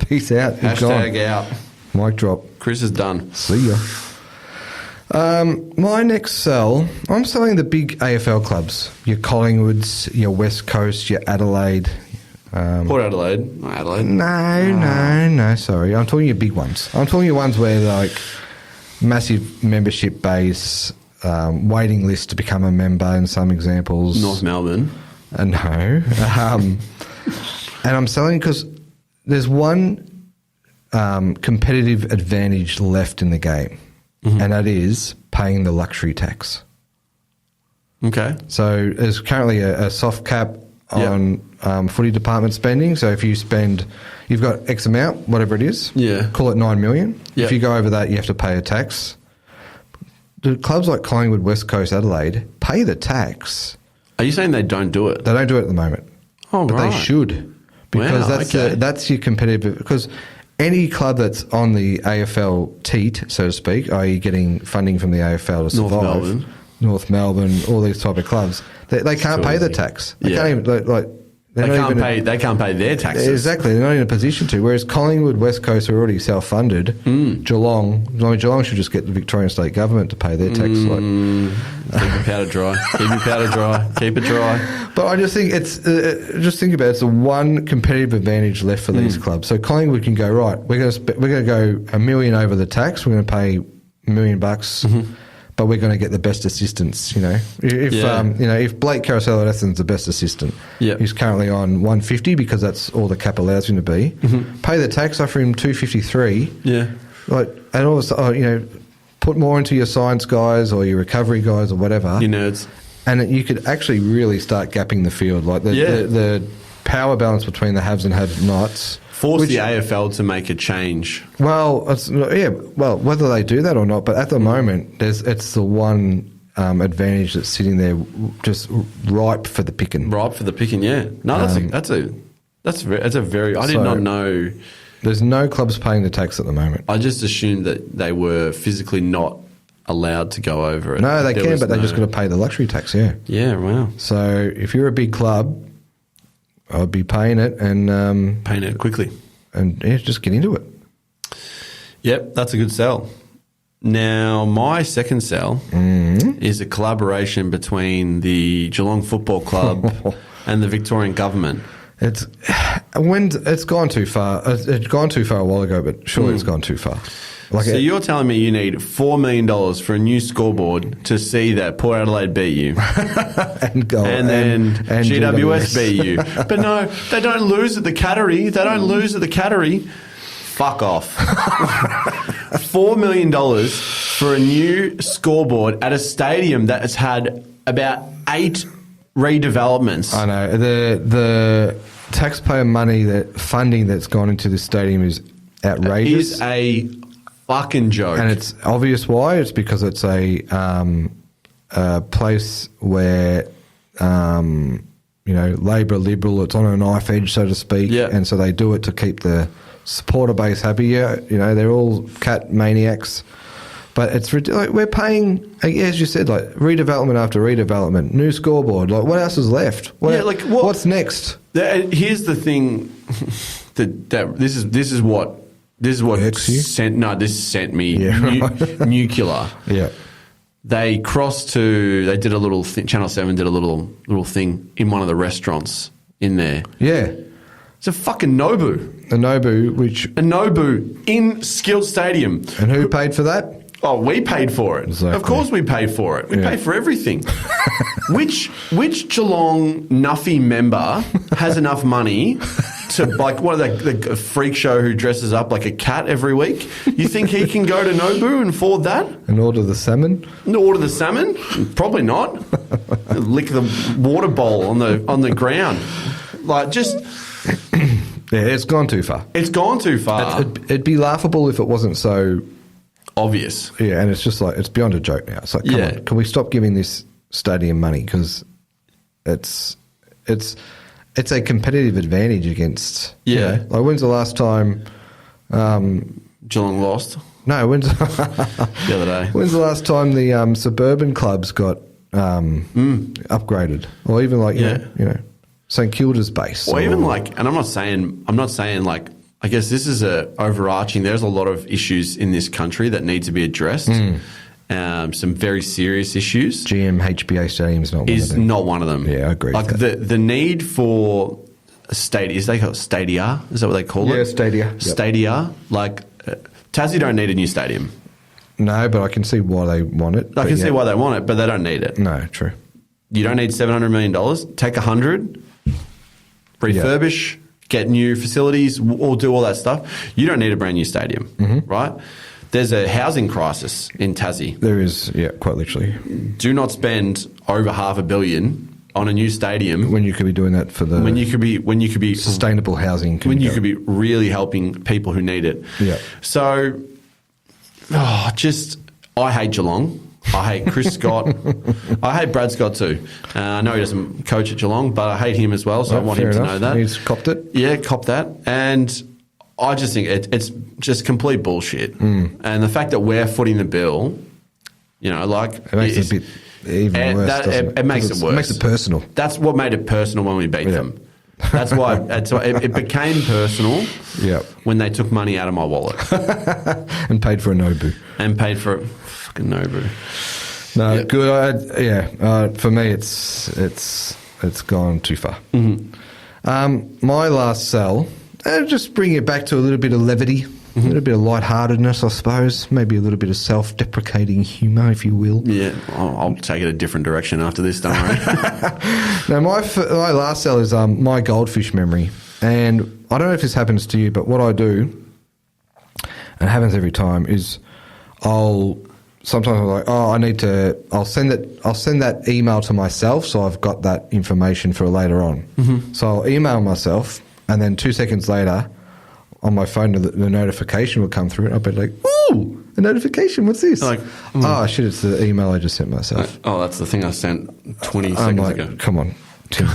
Peace out.
Hashtag out.
Mic drop.
Chris is done.
See ya. My next sell, I'm selling the big AFL clubs. Your Collingwoods, your West Coast, your Adelaide.
Port Adelaide. Not Adelaide.
No, sorry. I'm talking your big ones. I'm talking your ones where, massive membership base, waiting list to become a member in some examples.
North Melbourne.
No. And I'm selling because there's one competitive advantage left in the game, and that is paying the luxury tax.
Okay.
So there's currently a soft cap on footy department spending. So if you've got X amount, whatever it is, call it 9 million.
Yeah.
If you go over that, you have to pay a tax. The clubs like Collingwood, West Coast, Adelaide pay the tax.
Are you saying they don't do it?
They don't do it at the moment.
Oh,
but
right.
they should, because that's your competitive. Because any club that's on the AFL teat, so to speak, i.e. getting funding from the AFL to survive, North Melbourne, all these type of clubs, they can't pay the tax. They can't even,
They can't pay their taxes.
Exactly. They're not in a position to. Whereas Collingwood, West Coast are already self-funded. Geelong should just get the Victorian state government to pay their tax.
Keep your powder dry. Keep it dry.
But I just think just think about it. It's the one competitive advantage left for these clubs. So Collingwood can go, right, we're going to go $1 million over the tax. We're going to pay $1 million bucks. But we're going to get the best assistants, If Blake Carousel-Athens the best assistant, he's currently on $150 because that's all the cap allows him to be. Pay the tax, offer him $253.
Yeah.
And also, put more into your science guys or your recovery guys or whatever.
You nerds.
And you could actually really start gapping the field. The power balance between the haves and have-nots.
Force the AFL to make a change.
Well, whether they do that or not, but at the moment, it's the one advantage that's sitting there, just ripe for the picking.
Ripe for the picking, yeah. No, that's a very. I did not know.
There's no clubs paying the tax at the moment.
I just assumed that they were physically not allowed to go over it.
No, they can, but they just got to pay the luxury tax. Yeah.
Yeah. Wow.
So if you're a big club, I'd be paying it and
paying it quickly,
and just get into it.
Yep, that's a good sell. Now, my second sell is a collaboration between the Geelong Football Club and the Victorian government.
It's gone too far. It's gone too far a while ago, but surely it's gone too far.
So you're telling me you need $4 million for a new scoreboard to see that Port Adelaide beat you,
and
GWS beat you, but no, they don't lose at the Cattery. Fuck off. $4 million for a new scoreboard at a stadium that has had about 8 redevelopments.
I know the taxpayer money funding that's gone into this stadium is outrageous.
It is a fucking joke,
and it's obvious why. It's because it's a place where Labor, Liberal, it's on a knife edge, so to speak, and so they do it to keep the supporter base happy. They're all cat maniacs, but it's ridiculous. We're paying, as you said, redevelopment after redevelopment, new scoreboard. What else is left? What's next?
Here's the thing that this is what sent me nuclear.
Yeah.
They did a little thing, Channel 7 did a little thing in one of the restaurants in there.
Yeah.
It's a fucking Nobu.
A Nobu
in Skilled Stadium.
And who paid for that?
Oh, we paid for it.
Exactly.
Of course we paid for it. We pay for everything. Which Geelong Nuffie member has enough money to, what are the freak show who dresses up like a cat every week? You think he can go to Nobu and afford that?
And order the salmon?
Probably not. Lick the water bowl on the ground.
Yeah, it's gone too far.
It'd
be laughable if it wasn't so
obvious.
Yeah, and it's just it's beyond a joke now. It's come on, can we stop giving this stadium money? Because it's a competitive advantage against.
Yeah.
When's the last time
Geelong lost?
No, when's
the other day?
When's the last time the suburban clubs got upgraded, or even St Kilda's base,
or even and I'm not saying I guess this is overarching. There's a lot of issues in this country that need to be addressed. Some very serious issues.
HBA Stadium is not one of them.
Yeah, I agree. The need for a stadia, is they call it stadia? Is that what they call it?
Yeah, stadia. Yep.
Stadia. Tassie don't need a new stadium.
No, but I can see why they want it.
I can see why they want it, but they don't need it.
No, true.
You don't need $700 million. Take 100, refurbish, get new facilities, or do all that stuff. You don't need a brand new stadium, right? There's a housing crisis in Tassie.
There is, quite literally.
Do not spend over $500 million on a new stadium
when you could be doing that for
when you could be
sustainable housing.
When you could be really helping people who need it.
Yeah.
So, I hate Geelong. I hate Chris Scott. I hate Brad Scott too. I know he doesn't coach at Geelong, but I hate him as well, so I want him to know that.
He's copped it.
Yeah, copped that. And I just think it's just complete bullshit. And the fact that we're footing the bill,
it makes it a bit even worse.
It makes it worse.
It makes it personal.
That's what made it personal when we beat them. That's why it became personal.
Yep.
When they took money out of my wallet
and paid for a Nobu.
And paid for a fucking Nobu.
No,
Yep.
good. For me, it's gone too far.
Mm-hmm.
My last sell, just bring it back to a little bit of levity, a little bit of lightheartedness, I suppose. Maybe a little bit of self-deprecating humour, if you will.
Yeah, I'll take it a different direction after this, don't worry.
Now, my last sell is my goldfish memory. And I don't know if this happens to you, but what I do, and it happens every time, is sometimes I'm like, I'll send that email to myself so I've got that information for later on. Mm-hmm. So I'll email myself, and then 2 seconds later, on my phone, the notification will come through, and I'll be like, ooh, a notification, what's this?
Like,
oh, shit, it's the email I just sent myself.
That's the thing I sent 20 seconds ago.
Come on, Tim.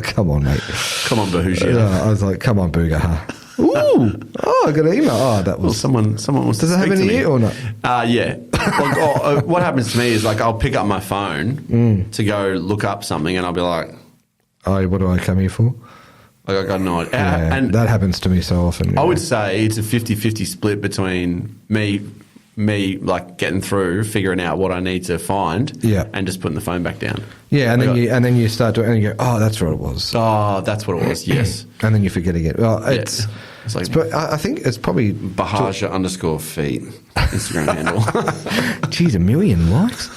Come on, mate.
Come on, Buhagiar.
I was like, come on, Buhagiar. Ooh, I got an email. Oh, that was...
Well, someone wants to
speak to me. Does it have any or not?
Yeah. What happens to me is, like, I'll pick up my phone to go look up something, and I'll be like...
Oh, what do I come here for?
Like, I got no idea.
Yeah,
and
that happens to me so often. Yeah.
I would say it's a 50-50 split between me, like, getting through, figuring out what I need to find, and just putting the phone back down.
Yeah, and then you start doing it, and you go, oh, that's what it was.
Oh, that's what it was. Yes.
And then you forget again. Well,
it's like
I think it's probably
Buhagiar _feet Instagram handle.
Geez, 1 million likes.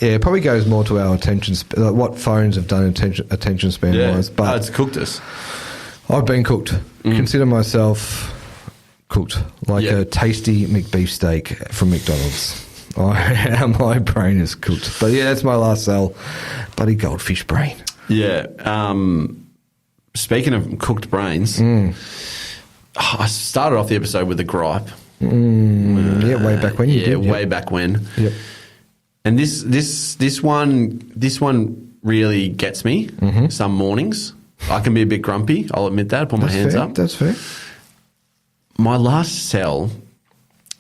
Yeah, it probably goes more to our attention what phones have done attention span wise. But
it's cooked us. I've
been cooked. Consider myself cooked, like a tasty McBeef steak from McDonald's. My brain is cooked. But yeah, that's my last sell. Bloody goldfish brain.
Yeah. Speaking of cooked brains, I started off the episode with a gripe.
Way back when you did.
Yeah, way back when.
Yep.
And this one really gets me. Some mornings I can be a bit grumpy. I'll admit that. Put my hands up.
That's fair.
My last sell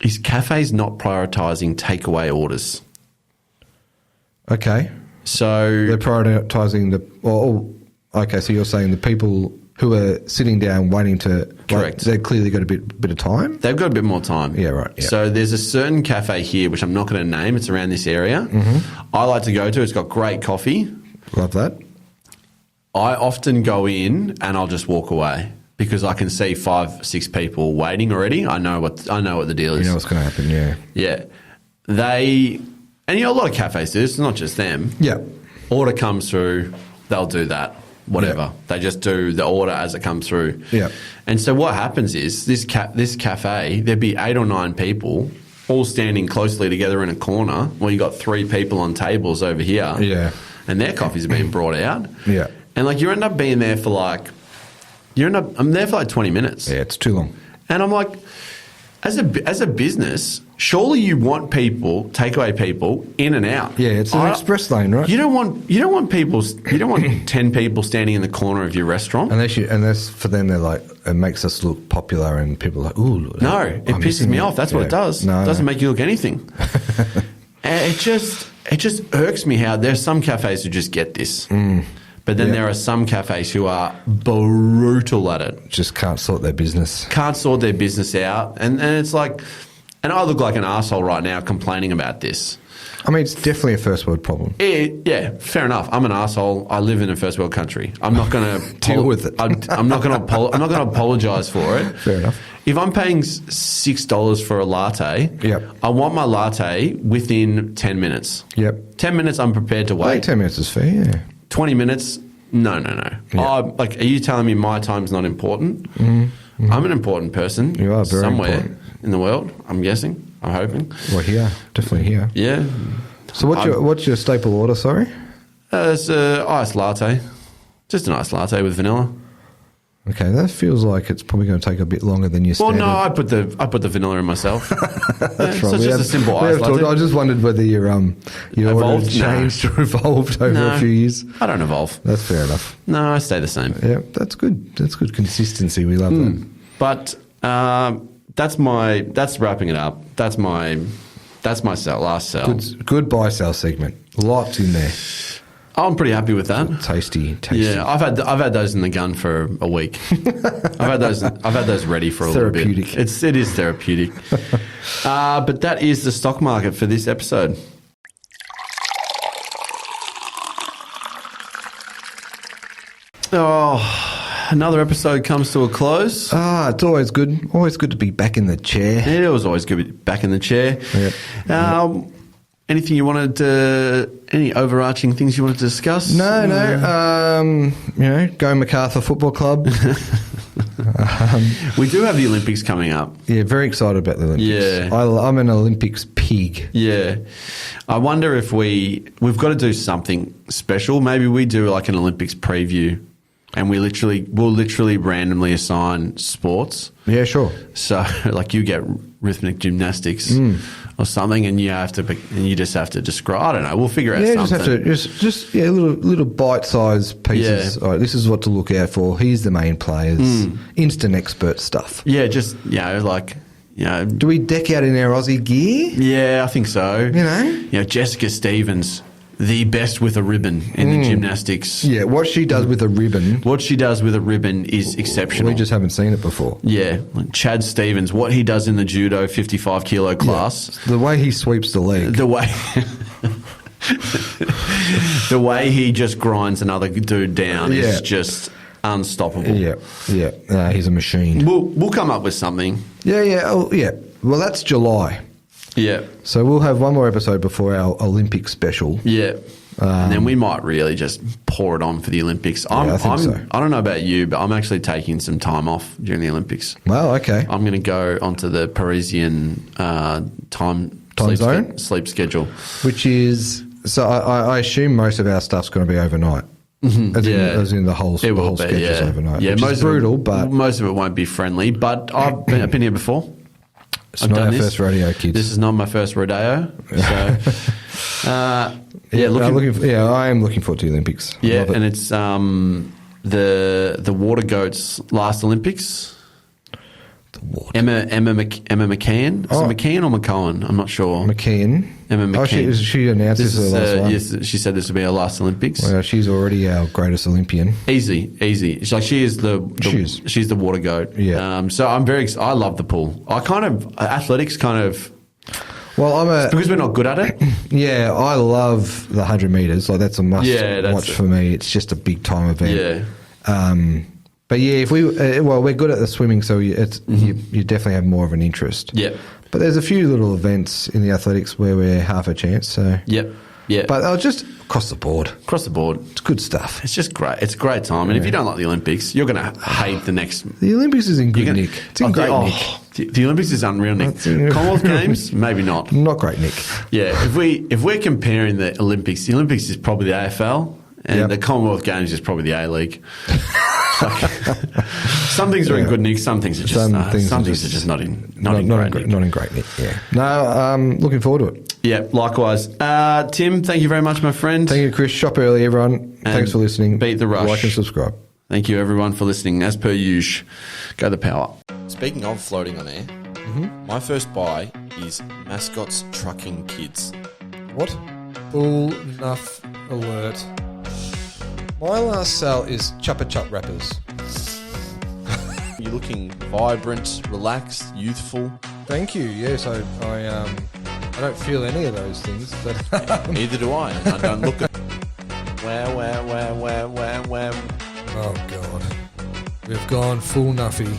is cafes not prioritising takeaway orders.
Okay.
So
they're prioritising okay, so you're saying the people who are sitting down waiting to...
Correct.
They've clearly got a bit of time?
They've got a bit more time.
Yeah, right. Yeah.
So there's a certain cafe here, which I'm not going to name. It's around this area. I like to go to. It's got great coffee.
Love that.
I often go in and I'll just walk away because I can see 5-6 people waiting already. I know what the deal is.
You know what's going to happen, yeah.
Yeah. A lot of cafes do this. It's not just them.
Yeah.
Order comes through, they'll do that. Whatever.
Yeah.
They just do the order as it comes through.
Yeah.
And so what happens is this cafe, there'd be 8 or 9 people all standing closely together in a corner while you got 3 people on tables over here.
Yeah.
And their coffee's being brought out.
Yeah.
And like you end up being there for I'm there for like 20 minutes.
Yeah, it's too long.
And I'm like, as a business, surely you want takeaway people in and out.
Yeah, it's an express lane, right?
You don't want 10 people standing in the corner of your restaurant.
Unless for them they're like, it makes us look popular and people are like, ooh.
No, it pisses me off. That's what it does.
No,
it doesn't make you look anything. And it just irks me how there's some cafes who just get this. But then there are some cafes who are brutal at it.
Just can't sort their business.
Can't sort their business out. And it's like... And I look like an arsehole right now complaining about this.
I mean, it's definitely a first world problem.
Yeah, fair enough. I'm an arsehole. I live in a first world country. I'm not going to...
Deal with it.
I'm not going to apologise for it.
Fair enough.
If I'm paying $6 for a latte, I want my latte within 10 minutes.
Yep.
10 minutes I'm prepared to wait.
10 minutes is fair, yeah.
20 minutes, no.
Yeah.
Are you telling me my time's not important? I'm an important person.
You are very
somewhere
important.
In the world, I'm guessing. I'm hoping.
Well, here. Definitely here.
Yeah.
So what's your staple order, sorry?
It's an iced latte. Just an iced latte with vanilla.
Okay, that feels like it's probably going to take a bit longer than your standard.
Well, no, I put the vanilla in myself.
That's right.
So it's just a simple iced latte.
I just wondered whether your order changed or evolved over a few years.
I don't evolve.
That's fair enough.
No, I stay the same.
Yeah, that's good. That's good consistency. We love that.
But that's wrapping it up. That's my last sell.
Good buy sell segment. Lots in there.
I'm pretty happy with that.
Tasty.
Yeah, I've had those in the gun for a week. I've had those ready for a little bit. It is therapeutic. But that is the stock market for this episode. Oh, another episode comes to a close.
It's always good. Always good to be back in the chair.
It was always good to be back in the chair.
Yep.
Anything you wanted to... Any overarching things you wanted to discuss?
No. Go MacArthur Football Club.
We do have the Olympics coming up.
Yeah, very excited about the Olympics.
Yeah.
I'm an Olympics pig.
Yeah. I wonder if we've got to do something special. Maybe we do like an Olympics preview and we'll literally randomly assign sports.
Yeah, sure.
So like you get rhythmic gymnastics or something and you just have to describe, I don't know, we'll figure out something.
Just little bite-sized pieces.
Yeah.
All right, this is what to look out for. Here's the main players. Instant expert stuff.
Yeah, just, do
we deck out in our Aussie gear?
Yeah, I think so. Jessica Stevens, the best with a ribbon in the gymnastics.
Yeah, what she does with a ribbon.
What she does with a ribbon is exceptional.
We just haven't seen it before.
Yeah, like Chad Stevens, what he does in the judo 55 kilo class.
Yeah. The way he sweeps the leg.
The way he just grinds another dude down is just unstoppable.
Yeah. He's a machine.
We'll come up with something.
Yeah. Oh, yeah. Well, that's July.
Yeah.
So we'll have one more episode before our Olympic special.
Yeah. And then we might really just pour it on for the Olympics.
I think so.
I don't know about you, but I'm actually taking some time off during the Olympics.
Well, okay.
I'm going to go onto the Parisian time
zone
sleep schedule.
Which is... So I assume most of our stuff's going to be overnight.
Mm-hmm.
As in the whole schedule's overnight.
Yeah,
which is brutal, but...
Most of it won't be friendly, but I've been here before.
It's not our first rodeo, kids.
This is not my first rodeo. So,
I am llooking forward to the Olympics.
Yeah, and it's the water goats' last Olympics. Emma McKeon. Is it McKeon or McCowan? I'm not sure.
McKeon.
Emma McKeon.
She announced this is the last one.
Yes, she said this will be her last Olympics.
Well, she's already our greatest Olympian.
Easy. It's like she's the water goat.
Yeah.
So I'm very excited. I love the pool. Athletics kind of.
Well,
because we're not good at it.
Yeah, I love the 100 metres. Like that's a must watch for me. It's just a big time event.
Yeah.
But yeah, if we're good at the swimming, so you definitely have more of an interest.
Yeah.
But there's a few little events in the athletics where we're half a chance. So
yep. Yeah.
But just across the board.
Across the board.
It's good stuff.
It's just great. It's a great time. And if you don't like the Olympics, you're going to hate the next.
The Olympics is in good nick. It's in great nick.
The Olympics is unreal, Nick. Commonwealth Games, maybe not.
Not great, Nick.
Yeah, if we're comparing the Olympics is probably the AFL, and the Commonwealth Games is probably the A-League. Some things are in good nick, some things are just not in
great nick. Yeah. No, looking forward to it.
Yeah, likewise. Tim, thank you very much, my friend.
Thank you, Chris. Shop early, everyone. Thanks for listening.
Beat the rush.
Like and subscribe.
Thank you, everyone, for listening. As per usual, go the power.
Speaking of floating on air, my first buy is Mascots Trucking Kids.
What? Bull Nuff alert. My last sale is Chupa Chup wrappers.
You're looking vibrant, relaxed, youthful.
Thank you. Yes, I don't feel any of those things, but
neither do I. And I don't look at.
Wow. Oh God, we've gone full Nuffie.